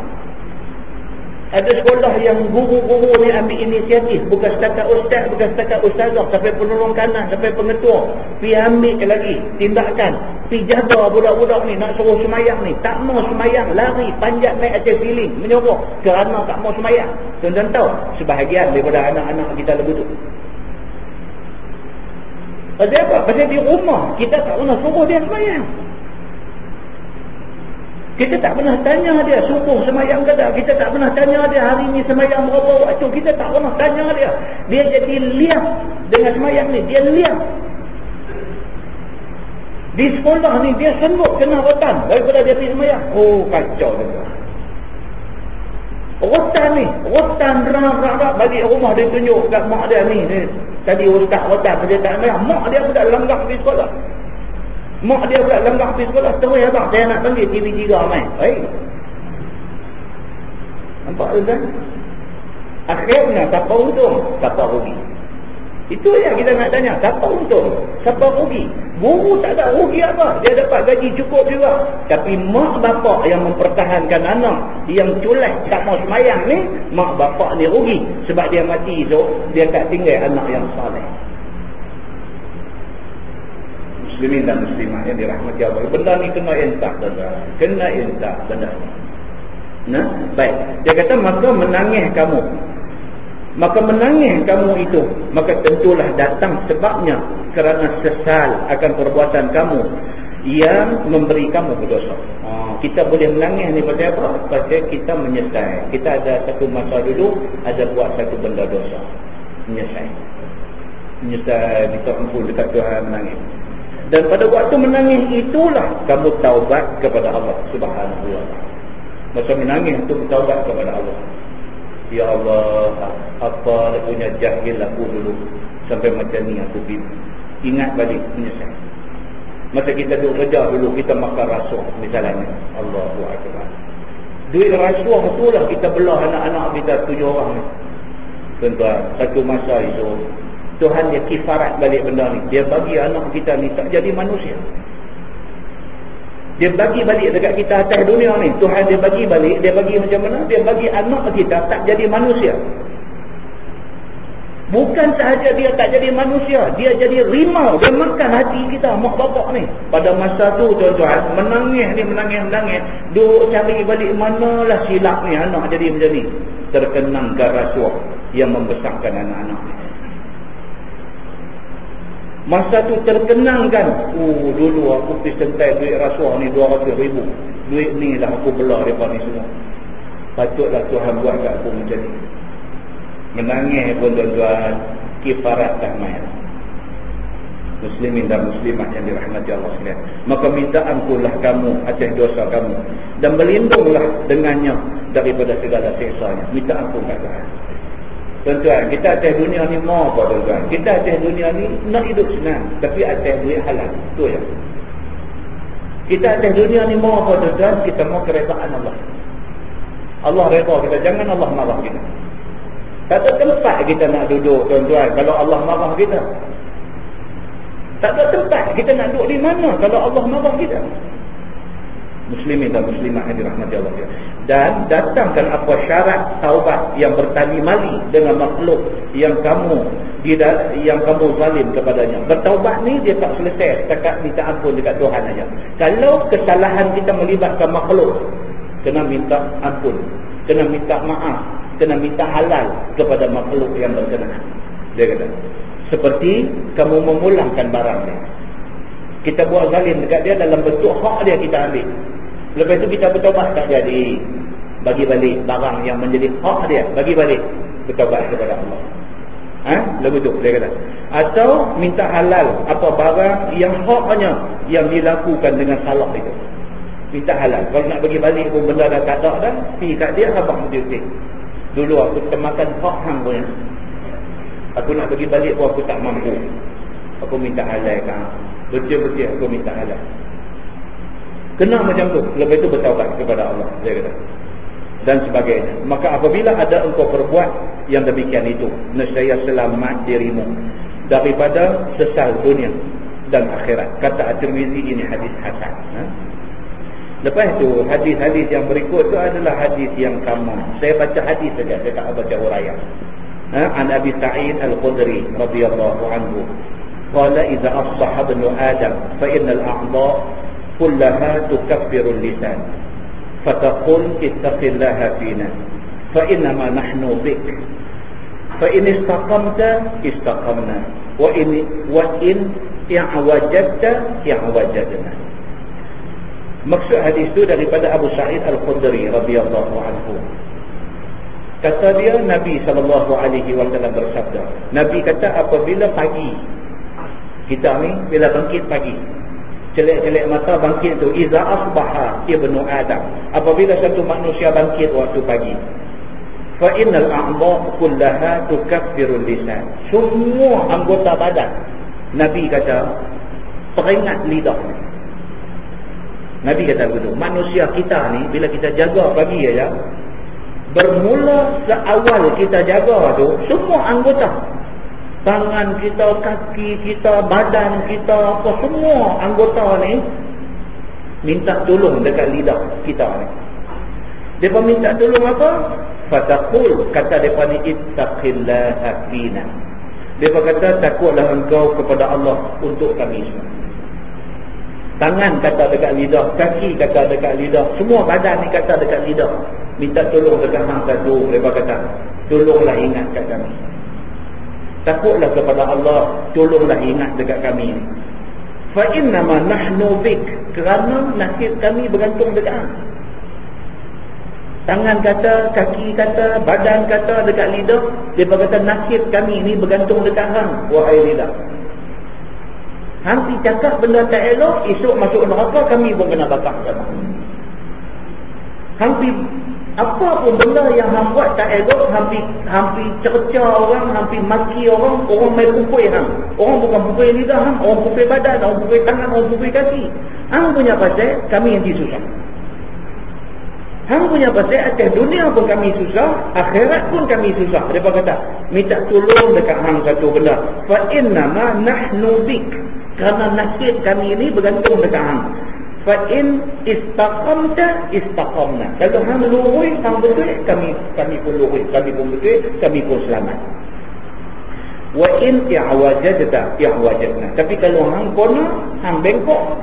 Ada sekolah yang guru-guru ni ambil inisiatif. Bukan setakat ustaz, bukan setakat ustazah, sampai penolong kanan, sampai pengetua. Pergi ambil lagi tindakan. Pergi jaga budak-budak ni, nak suruh semayang ni. Tak mau semayang, lari, panjat naik atas siling, menyorok. Kerana tak mau semayang. Tuan-tuan tahu, sebahagian daripada anak-anak kita lagu tu. Pasal apa? Pasal di rumah kita tak pernah suruh dia semayang. Kita tak pernah tanya dia subuh semayang ke tak. Kita tak pernah tanya dia hari ni semayang berapa waktu. Kita tak pernah tanya dia. Dia jadi liam dengan semayang ni. Dia liam. Di sekolah ni dia senduk kena rotan daripada dia pergi semayang. Oh, kacau dia. Rotan ni, rotan rak-rak balik rumah dia tunjuk kat mak dia ni. Tadi ustaz rotan dia tak semayang. Mak dia pun dah langgar pergi sekolah. Mak dia pula langgar pergi sekolah. Terus abang, saya nak panggil TV3 main. Baik. Nampak tu kan? Akhirnya siapa untung, siapa rugi. Itu yang kita nak tanya. Siapa untung, siapa rugi. Guru tak ada rugi apa. Dia dapat gaji cukup juga. Tapi mak bapak yang mempertahankan anak yang culas tak mau semayang ni, mak bapak ni rugi. Sebab dia mati tu, dia tak tinggal anak yang saleh. Muslimin dan muslimah yang dirahmati Allah. Benda ni kena entah, tuan-tuan. Kena entah benda ni. Nah, baik. Dia kata maka menangis kamu. Maka menangis kamu itu, maka tentulah datang sebabnya kerana sesal akan perbuatan kamu yang memberi kamu berdosa. Kita boleh menangis ni pasal apa? Pasal kita menyesal. Kita ada satu masa dulu ada buat satu benda dosa. Menyesal. Menyesal, minta ampun dekat Tuhan, menangis. Dan pada waktu menangis itulah kamu taubat kepada Allah Subhanahu wa ta'ala. Masa menangis itu bertaubat kepada Allah. Ya Allah, apa punya jahil aku dulu sampai macam ni aku pergi. Ingat balik, menyesal. Masa kita duduk kerja dulu, kita makan rasuah misalnya. Allahu Akbar. Duit rasuah itulah kita belah anak-anak kita 7 orang ni. Tuan-tuan, satu masa itu Tuhan dia kifarat balik benda ni. Dia bagi anak kita ni tak jadi manusia. Dia bagi balik dekat kita atas dunia ni. Tuhan dia bagi balik. Dia bagi macam mana? Dia bagi anak kita tak jadi manusia. Bukan sahaja dia tak jadi manusia, dia jadi rimau. Dia makan hati kita, mak bapak ni. Pada masa tu tuan-tuan, menangis. Duk cari balik manalah silap ni anak jadi macam ni. Terkenang ke rasuah yang membesarkan anak-anak ni. Masa tu terkenang kan, dulu aku pergi sentai duit rasuah ni 200,000. Duit ni lah aku belah daripada ni semua. Patutlah Tuhan buat kat aku macam ni. Menangis pun tuan-tuan, kifarat tak main. Muslimin dan muslimat yang dirahmati Allah sekalian. Maka minta ampunlah kamu atas dosa kamu dan berlindunglah dengannya daripada segala siksanya. Minta ampun kat Tuhan. Tuan-tuan, kita atas dunia ni mau apa tuan-tuan? Kita atas dunia ni nak hidup senang, tapi atas duit halal. Itu ya. Kita atas dunia ni mau apa tuan-tuan? Kita mau keredaan Allah. Allah redha kita, jangan Allah marah kita. Tak ada tempat kita nak duduk tuan-tuan kalau Allah marah kita. Tak ada tempat kita nak duduk di mana kalau Allah marah kita. Muslimin dan muslimat yang dirahmati Allah. Dan datangkan apa syarat taubat yang bertali mali dengan makhluk yang kamu zalim kepadanya. Bertaubat ni dia tak selesai setakat minta ampun dekat Tuhan aja. Kalau kesalahan kita melibatkan makhluk, kena minta ampun, kena minta maaf, kena minta halal kepada makhluk yang berkenaan. Dia kata, seperti kamu memulangkan barang dia. Kita buat zalim dekat dia dalam bentuk hak dia kita ambil. Lepas tu kita bertaubat tak jadi. Bagi balik barang yang menjadi hak dia. Bagi balik. Bertaubat kepada Allah. Lagu tu dia kata. Atau minta halal apa barang yang haknya yang dilakukan dengan salah itu. Minta halal. Kalau nak bagi balik pun benda dah tak ada dah. Pergi kat dia, abang dia. Dulu aku termakan hak hang punya. Aku nak bagi balik pun aku tak mampu. Aku minta halal kan. Betul-betul aku minta halal. Kena macam tu. Lepas itu bertaubat kepada Allah. Dia kata. Dan sebagainya. Maka apabila ada engkau perbuat yang demikian itu, nescaya selamat dirimu daripada sesal dunia dan akhirat. Kata At-Tirmizi, ini hadis hasan. Lepas tu hadis-hadis yang berikut tu adalah hadis yang sama. Saya baca hadis saja, saya tak baca huraian. An Abi Sa'id Al-Khudri radhiyallahu anhu qala idza asbaha ibnu Adam fa innal a'dha kullaha tukaffiru al-lisan fataqul ittaqillaha fina fa innama nahnu bik fa in istaqamta istaqamna wa in i'wajadta i'wajadna. Maksud hadis itu daripada Abu Sa'id Al-Khudri radhiyallahu anhu. Kata dia, Nabi SAW bersabda, Nabi kata apabila pagi, kita ni bila bangkit pagi, celek-celek mata bangkit tu, iza asbaha ibnu Adam, apabila satu manusia bangkit waktu pagi, fa innal a'dha kullaha tukaffirul lisan, semua anggota badan, Nabi kata, peringat lidah. Nabi kata begitu. Manusia kita ni bila kita jaga pagi aja, bermula seawal kita jaga tu, semua anggota, tangan kita, kaki kita, badan kita, apa semua anggota ni minta tolong dekat lidah kita ni. Depa minta tolong apa? Fataqul, kata depa ni ittaqillaha fina. Depa kata takutlah engkau kepada Allah untuk kami semua. Tangan kata dekat lidah, kaki kata dekat lidah, semua badan ni kata dekat lidah, minta tolong dekat hang satu. Mereka kata, tolonglah ingat kat kami, takutlah kepada Allah, tolonglah ingat dekat kami ni. Fa innama nahnu bik, kerana nasib kami bergantung dekat hang. Tangan kata, kaki kata, badan kata dekat lidah, mereka kata nasib kami ni bergantung dekat hang, wahai lidah. Hang pi cakap benda tak elok, esok masuk neraka, kami pun kena bakar sama. Hang pi apa pun benda yang hang buat tak elok, hang pi cerca orang, hang pi maki orang main pukul hang. Orang bukan pukul lidah hang, orang pukul badan, orang pukul tangan, orang pukul kaki. Hang punya pasal kami yang disusah. Hang punya pasal atas dunia pun kami susah, akhirat pun kami susah. Dia kata, minta tolong dekat hang satu benda. Fa innama nahnu bik, kerana nasib kami ini bergantung dekat hang. Fa in istaqamta istaqamna, kalau hang lurus, hang betul, kami pun lurus, kami pun betul, kami pun selamat. Wa in i'wajadta i'wajadna, tapi kalau hang kona, hang bengkok,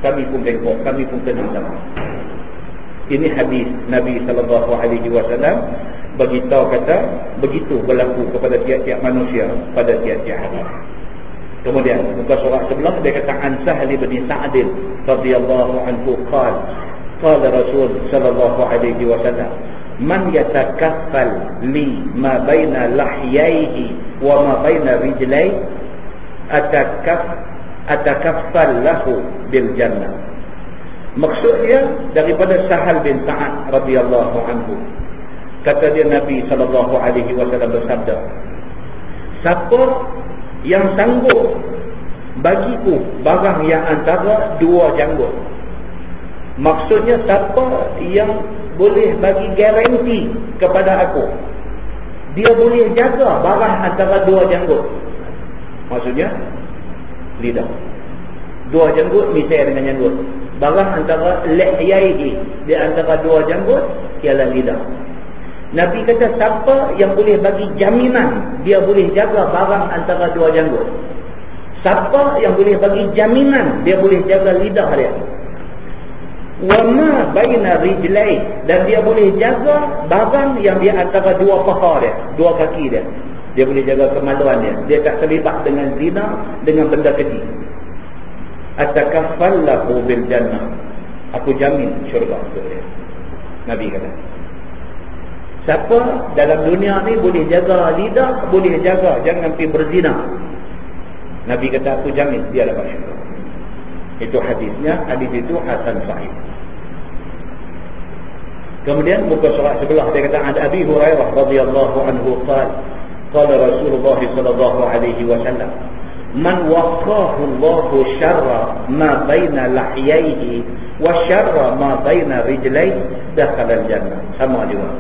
kami pun bengkok, kami pun kena sama. Ini hadis Nabi SAW beritahu kata begitu berlaku kepada tiap-tiap manusia pada tiap-tiap hari. Kemudian muka surat sebelah dia kata, an Sahal bin Sa'd radhiyallahu anhu qala Rasul sallallahu alaihi wasallam, man yatakaffal li ma baina lahyaihi wa ma baina rijlaihi atakaffal lahu bil jannah. Maksudnya daripada Sahal bin Sa'd radhiyallahu anhu, kata dia Nabi sallallahu alaihi wasallam bersabda, siapa yang sanggup bagiku barang yang antara dua janggut. Maksudnya siapa yang boleh bagi garanti kepada aku, dia boleh jaga barang antara dua janggut. Maksudnya lidah, dua janggut misal dengan janggut, barang antara lihyaihi, di antara dua janggut ialah lidah. Nabi kata siapa yang boleh bagi jaminan dia boleh jaga barang antara dua janggut, siapa yang boleh bagi jaminan dia boleh jaga lidah dia, wa ma baina rijlai, dan dia boleh jaga barang yang di antara dua paha dia, dua kaki dia, dia boleh jaga kemaluan dia tak terlibat dengan zina, dengan benda keji. Atakaffallahu bil jannah, aku jamin syurga untuk dia. Nabi kata siapa dalam dunia ni boleh jaga lidah, boleh jaga jangan pergi berzina, Nabi kata aku jamin dia dapat syurga. Itu hadisnya, hadis itu hasan sahih. Kemudian muka surat sebelah dia kata, ada Abi Hurairah radhiyallahu anhu qala Rasulullah sallallahu alaihi wasallam, man waqahu Allahu syarra ma baina lahyaihi wa syarra ma baina rijlaihi dakhala al-jannah. Sama juga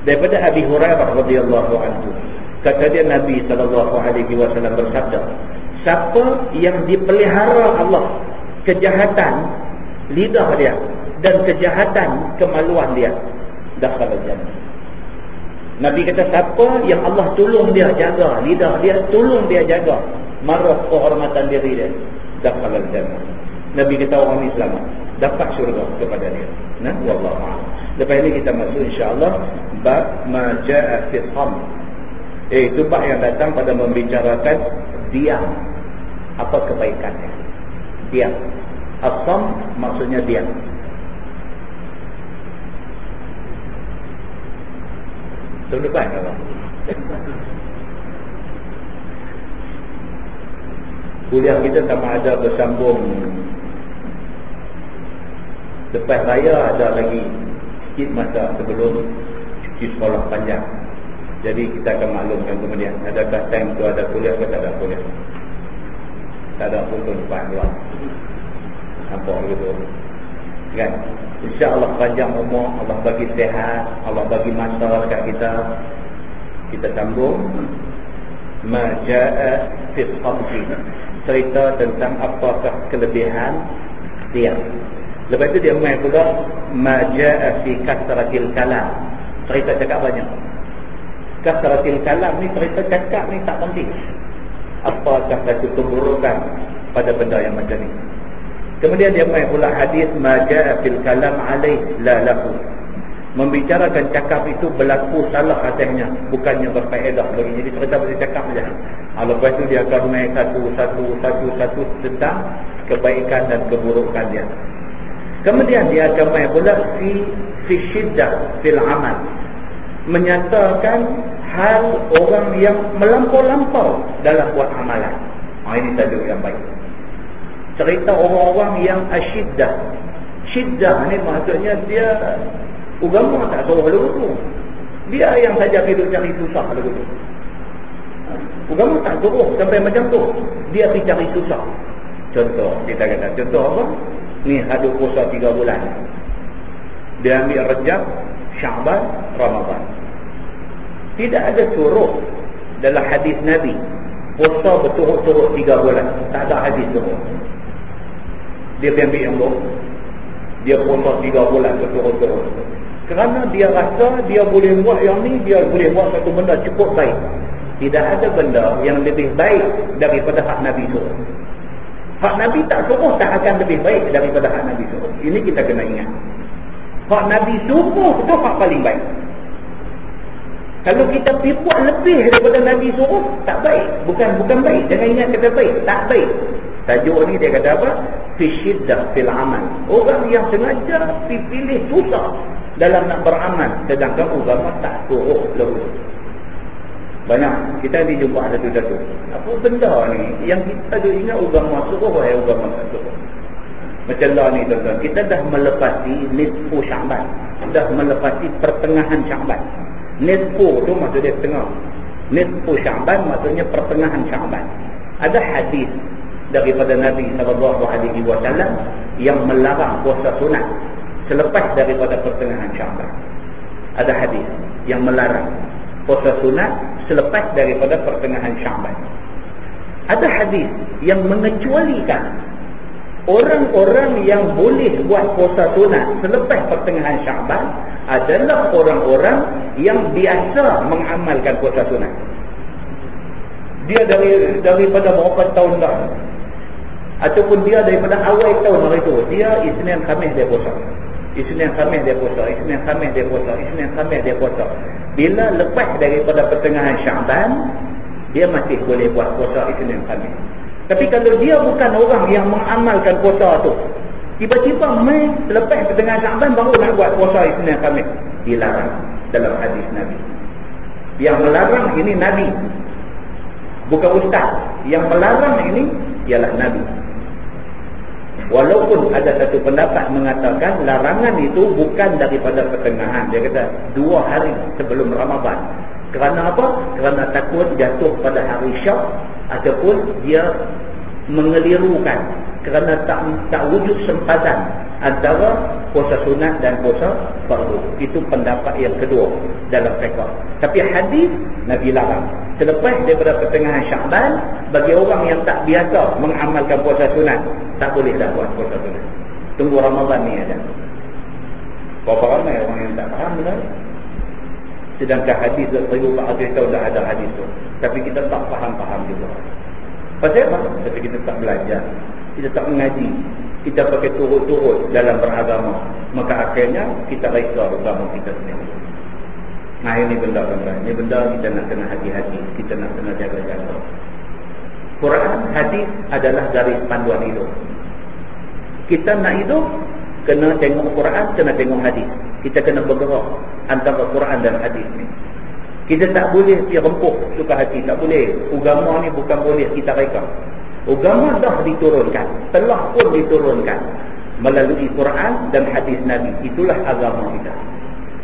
Daripada Abi Hurairah radhiyallahu anhu, kata dia Nabi SAW bersabda, siapa yang dipelihara Allah kejahatan lidah dia dan kejahatan kemaluan dia, dakhala jannah. Nabi kata siapa yang Allah tolong dia jaga lidah dia, tolong dia jaga marah kehormatan diri dia, dakhala jannah. Nabi kata orang Islam dapat syurga kepada dia. Nah, wallahu a'lam. Lepas ini kita masuk insya-Allah bab ma jaa fi tham. Itu bab yang datang pada membicarakan diam, apa kebaikannya. Diam. As-sam maksudnya diam. Tahun depan kalau kuliah kita sama ada bersambung lepas raya, ada lagi sikit masa sebelum cuti sekolah panjang. Jadi kita akan maklumkan kemudian adakah time tu ada kuliah atau tak ada kuliah. Tak ada pun tahun depan luar. Nampak gitu kan? InsyaAllah panjang umur, Allah bagi sehat, Allah bagi masa dekat kita. Kita sambung ma jaa fi al-khamsi, cerita tentang apakah kelebihan dia. Lepas itu dia main pula ma jaa fi kasratil kalam, cerita cakap banyak. Kasratil kalam ni cerita cakap ni tak penting. Apakah satu keburukan pada benda yang macam ni. Kemudian dia main pula hadis ma jaa fil kalam alaih la lahu, membicarakan cakap itu berlaku salah atasnya, bukannya berfaedah bagi. Jadi cerita pasal cakap saja. Lepas itu dia akan main satu tentang kebaikan dan keburukan dia. Kemudian dia akan main pula fi syiddah fil amal, menyatakan hal orang yang melampau-lampau dalam buat amalan. Ini tajuk yang baik. Cerita orang-orang yang asyiddah. Syiddah ni maksudnya dia agama tak suruh lalu. Dia yang saja hidup cari susah lalu. Agama tak suruh sampai macam tu. Dia pergi cari susah. Contoh, kita kata contoh apa? Ni ada puasa 3 bulan. Dia ambil Rajab, Syaban, Ramadan. Tidak ada suruh dalam hadis Nabi puasa berturut-turut 3 bulan. Tak ada hadis suruh. Dia ambil yang tu, dia puasa 3 bulan berturut-turut. Kerana dia rasa dia boleh buat yang ni, dia boleh buat satu benda cukup baik. Tidak ada benda yang lebih baik daripada hak Nabi suruh. Hak Nabi tak suruh tak akan lebih baik daripada hak Nabi suruh. Ini kita kena ingat. Hak Nabi suruh itu hak paling baik. Kalau kita pergi buat lebih daripada Nabi suruh, tak baik. Bukan baik. Jangan ingat kata baik. Tak baik. Tajuk ni dia kata apa? Fi syiddah fil amal. Orang yang sengaja pilih susah dalam nak beramal, sedangkan agama tak suruh lalu. Banyak kita ni jumpa satu-satu. Apa benda ni yang kita tu ingat agama suruh, agama tak suruh. Macam lah ni tuan-tuan, kita dah melepasi nisfu Sya'ban, dah melepasi pertengahan Sya'ban. Nisfu tu maksudnya setengah. Nisfu Sya'ban maksudnya pertengahan Sya'ban. Ada hadis daripada Nabi SAW yang melarang puasa sunat selepas daripada pertengahan Sya'ban. Ada hadis yang melarang puasa sunat selepas daripada pertengahan Sya'ban. Ada hadis yang mengecualikan orang-orang yang boleh buat puasa sunat selepas pertengahan Sya'ban adalah orang-orang yang biasa mengamalkan puasa sunat. Dia daripada berapa tahun dah, ataupun dia daripada awal tahun hari itu, dia Isnin Khamis dia puasa, Isnin Khamis dia puasa, Isnin Khamis dia puasa, Isnin Khamis dia puasa. Bila lepas daripada pertengahan Sya'ban, dia masih boleh buat puasa Isnin Khamis. Tapi kalau dia bukan orang yang mengamalkan puasa tu, tiba-tiba selepas pertengahan Sya'ban baru nak buat puasa Isnin Khamis, dilarang dalam hadis Nabi. Yang melarang ini Nabi, bukan ustaz. Yang melarang ini ialah Nabi. Walaupun ada satu pendapat mengatakan larangan itu bukan daripada pertengahan. Dia kata 2 hari sebelum Ramadan. Kerana apa? Kerana takut jatuh pada hari Syak, ataupun dia mengelirukan kerana tak wujud sempadan antara puasa sunat dan puasa fardu. Itu pendapat yang kedua dalam fiqh. Tapi hadis Nabi larang. Selepas daripada pertengahan Syaban, bagi orang yang tak biasa mengamalkan puasa sunat, tak boleh dah buat puasa sunat. Tunggu Ramadan ni aja. Berapa ramai orang yang tak faham dah. Sedangkan hadis Rasulullah SAW dah ada hadis tu, tapi kita tak faham juga. Pasal apa? Sebab kita tak belajar, kita tak mengaji, kita pakai turut-turut dalam beragama, maka akhirnya kita reka agama kita sendiri. Nah, ini benda-benda, ini benda kita nak kena hati-hati, kita nak kena jaga-jaga. Quran, hadis adalah garis panduan hidup. Kita nak hidup, kena tengok Quran, kena tengok hadis. Kita kena bergerak antara Quran dan hadis ni. Kita tak boleh rempuk suka hati, tak boleh. Agama ni bukan boleh kita reka. Agama dah diturunkan, telah pun diturunkan melalui Quran dan hadis Nabi. Itulah agama kita.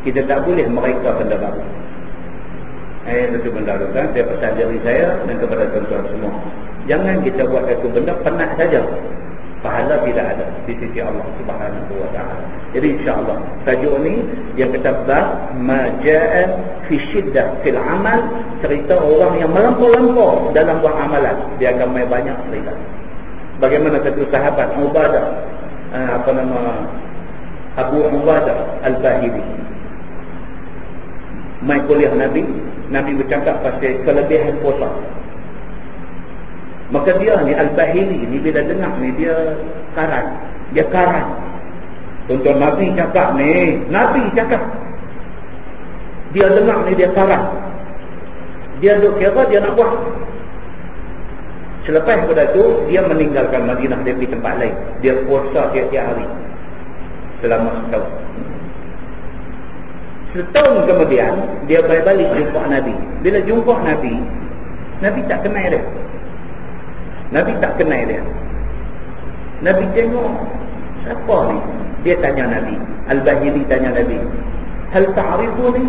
Kita tak boleh mereka benda baru. Satu benda tu kan, saya pesan diri saya dan kepada tuan-tuan semua. Jangan kita buat satu benda penat saja. Pahala tidak ada di sisi Allah Subhanahu wa taala. Jadi insya-Allah tajuk ni yang kita bahas majaa fi syiddah fil amal, cerita orang yang melampau-lampau dalam buat amalan. Dia akan mai banyak cerita. Bagaimana satu sahabat Ubadah Abu Ubadah Al-Bahili mai kuliah Nabi bercakap pasal kelebihan puasa. Maka dia ni Al-Bahili ni bila dengar ni dia karang. Tuan-tuan Nabi cakap. Dia dengar ni dia karang. Dia duk kira dia nak buat. Selepas pada tu dia meninggalkan Madinah, dia pergi tempat lain. Dia puasa tiap-tiap hari selama setahun. Setahun kemudian dia balik jumpa Nabi. Bila jumpa Nabi tak kenal dia. Nabi tengok siapa ni? Dia tanya Nabi. Al-Bahili tanya Nabi, hal ta'rifuni?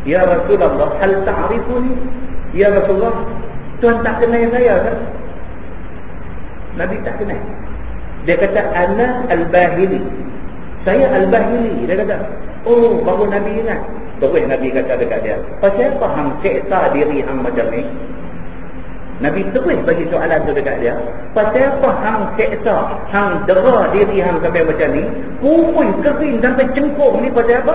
Ya Rasulullah, hal ta'rifuni? Ya Rasulullah, Tuhan tak kenal saya kan? Nabi tak kenal. Dia kata, ana Al-Bahili. Saya Al-Bahili. Dia kata, oh, baru Nabi ingat. Terus Nabi kata dekat dia, pasal apa hang seksa diri hang macam ni? Nabi terus bagi soalan tu dekat dia, pasal apa hang seksa, hang dera diri hang sampai macam ni, kurus kering sampai cengkung ni, pasal apa?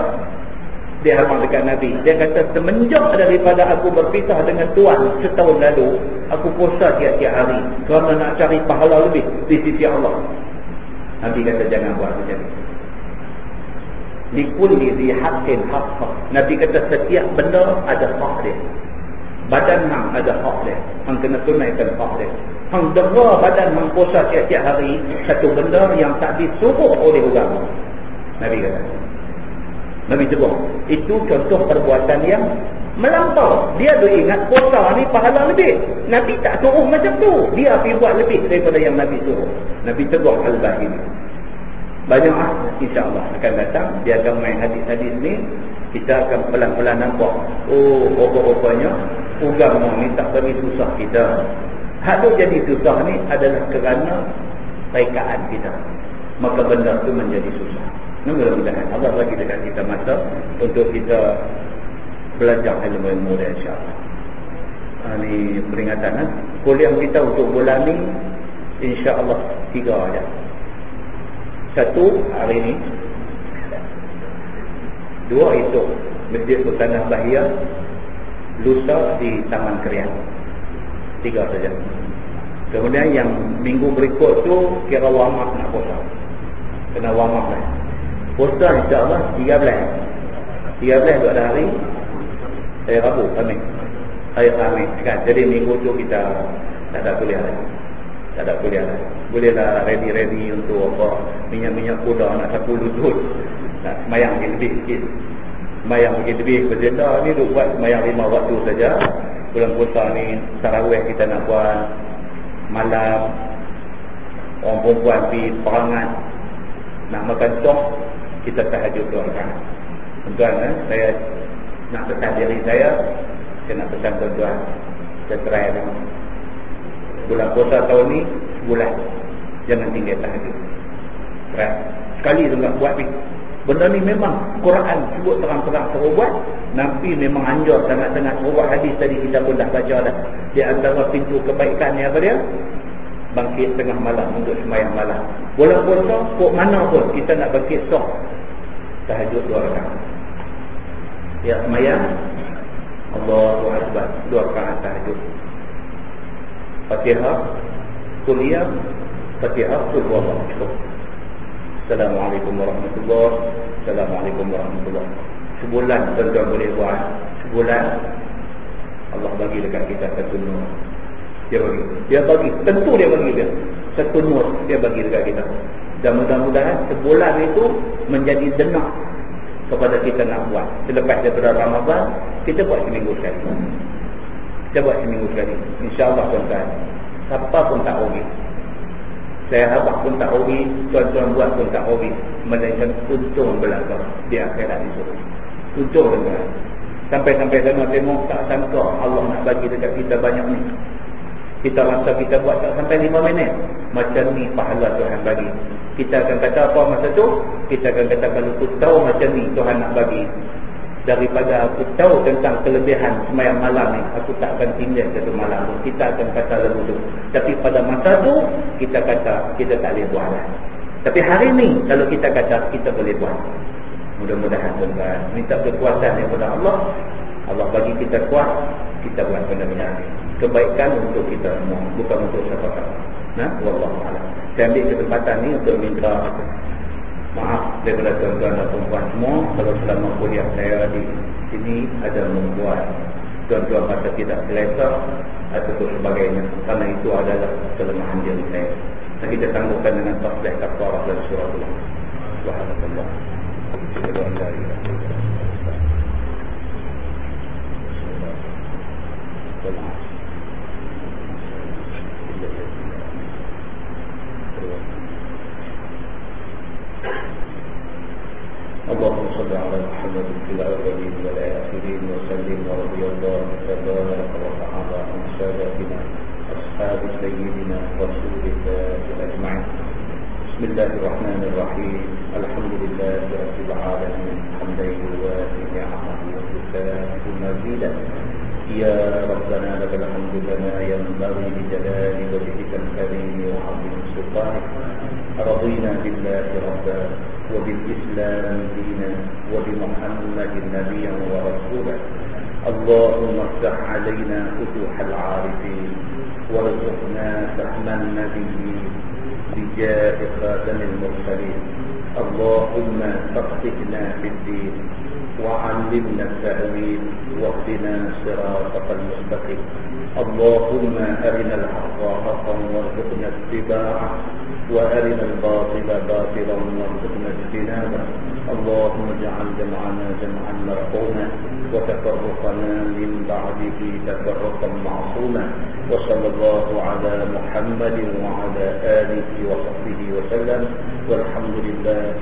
Dia hamang dekat Nabi. Dia kata, semenjak daripada aku berpisah dengan Tuhan setahun lalu, aku puasa tiap-tiap hari kerana nak cari pahala lebih di sisi Allah. Nabi kata, jangan buat macam ni. Likulli di haqqin haqq. Nabi kata, setiap benda ada hak dia. Badan hang ada hak dia, hang kena tunaikan hak dia. Hang dera badan hang puasa tiap-tiap hari, satu benda yang tak disuruh oleh agama. Nabi kata, Nabi tegur, itu contoh perbuatan yang melampau. Dia tu ingat puasa ni pahala lebih. Nabi tak suruh macam tu, dia pergi buat lebih daripada yang Nabi suruh. Nabi tegur Al-Bahili. Banyak insya-Allah akan datang, dia akan main hadis-hadis ni. Kita akan pelan-pelan nampak, oh, rupa-rupanya agama ni tak bagi susah kita. Hak tu jadi susah ni adalah kerana rekaan kita, maka benda tu menjadi susah. Mudah-mudahan Allah bagi dekat kita masa untuk kita belajar ilmu-ilmu dia, insya-Allah. Ini peringatan kuliah kita untuk bulan ni insya-Allah 3 aja. 1 hari ni, 2 esok Masjid Sultanah Bahia, lusa di Taman Krian. 3 saja. Kemudian yang minggu berikut tu kira wamak nak puasa. Kena wamak lah. Puasa insya-Allah 13 tu ada hari Rabu, Khamis. Hari Khamis kan. Jadi minggu tu kita tak ada kuliah lagi. Bolehlah ready untuk apa, minyak-minyak kuda nak sapu lutut. Nak semayang lebih sikit. Semayang lebih berzenda ni duk buat semayang 5 waktu saja. Bulan puasa ni tarawih kita nak buat malam. Orang perempuan pergi perangan nak makan sok, kita tahajud 2 rakaat. Tuan-tuan, saya nak pesan diri saya nak pesan tuan-tuan, saya try memang. Bulan puasa tahun ni sebulan, jangan tinggal tahajud. Try. sekali tu tak buat ni. Benda ni memang Quran sebut terang-terang suruh buat. Nabi memang anjur sangat-sangat suruh buat. Hadis tadi kita pun dah baca dah. Di antara pintu kebaikan ni apa dia? Bangkit tengah malam untuk sembahyang malam. Bola puasa kok mana pun kita nak bangkit sok tahajud 2 rakaat. Ya sembahyang Allahu Akbar 2 rakaat tahajud. Fatihah, kuliah, Fatihah, qul huwallahu ahad. Assalamualaikum warahmatullahi. Assalamualaikum warahmatullahi. Sebulan tuan-tuan boleh buat. Sebulan Allah bagi dekat kita satu nur. Dia bagi. Tentu dia bagi dia. Satu nur dia bagi dekat kita. Dan mudah-mudahan sebulan itu menjadi denak kepada kita nak buat. Selepas daripada Ramadan, kita buat seminggu sekali. Kita buat seminggu sekali. InsyaAllah tuan-tuan. Siapa pun tak rugi. Saya harap pun tak rugi, tuan-tuan buat pun tak rugi. Melainkan untung belakang di akhirat itu. Untung tuan-tuan. Sampai-sampai sana tengok tak sangka Allah nak bagi dekat kita banyak ni. Kita rasa kita buat tak sampai 5 minit. Macam ni pahala Tuhan bagi. Kita akan kata apa masa tu? Kita akan kata kalau aku tahu macam ni Tuhan nak bagi. Daripada aku tahu tentang kelebihan sembahyang malam ni, aku tak akan tinggal satu malam tu. Kita akan kata lagu tu. Tapi pada masa tu, kita kata kita tak boleh buat lah. Tapi hari ni, kalau kita kata kita boleh buat. Mudah-mudahan tuan-tuan minta kekuatan daripada Allah. Allah bagi kita kuat, kita buat benda-benda kebaikan untuk kita semua, bukan untuk siapa-siapa. Nah, wallahu a'lam. Saya ambil kesempatan ni untuk minta maaf daripada tuan-tuan dan perempuan semua kalau selama kuliah saya di sini ada membuat tuan-tuan rasa tidak selesa ataupun sebagainya, kerana itu adalah kelemahan diri saya. Dan kita tangguhkan dengan tasbih kafarah dan surah Allah. Subhanallah. اللهم صل على محمد في الأولين والآخرين وسلم ورضي الله تبارك وتعالى عن سادتنا أصحاب سيدنا رسول الله أجمعين. بسم الله الرحمن الرحيم. الحمد لله رب العالمين حمدا يوافي نعمه ويكافئ مزيدا. يا ربنا لك الحمد كما ينبغي لجلال وجهك الكريم وعظيم سلطانك. رضينا بالله ربا وبالإسلام دينا وبمحمد نبيا ورسولا. اللهم افتح علينا فتوح العارفين وارزقنا فهم النبيين بجاه خاتم المرسلين. اللهم فقهنا في الدين وعلمنا التأويل واهدنا صراطك المستقيم. اللهم أرنا الحق حقا وارزقنا اتباعه وأرنا الباطل باطلا وارزقنا اجتنابه. اللهم اجعل جمعنا جمعا مرحوما وتفرقنا من بعده تفرقا معصوما. وصلى الله على محمد وعلى آله وصحبه وسلم والحمد لله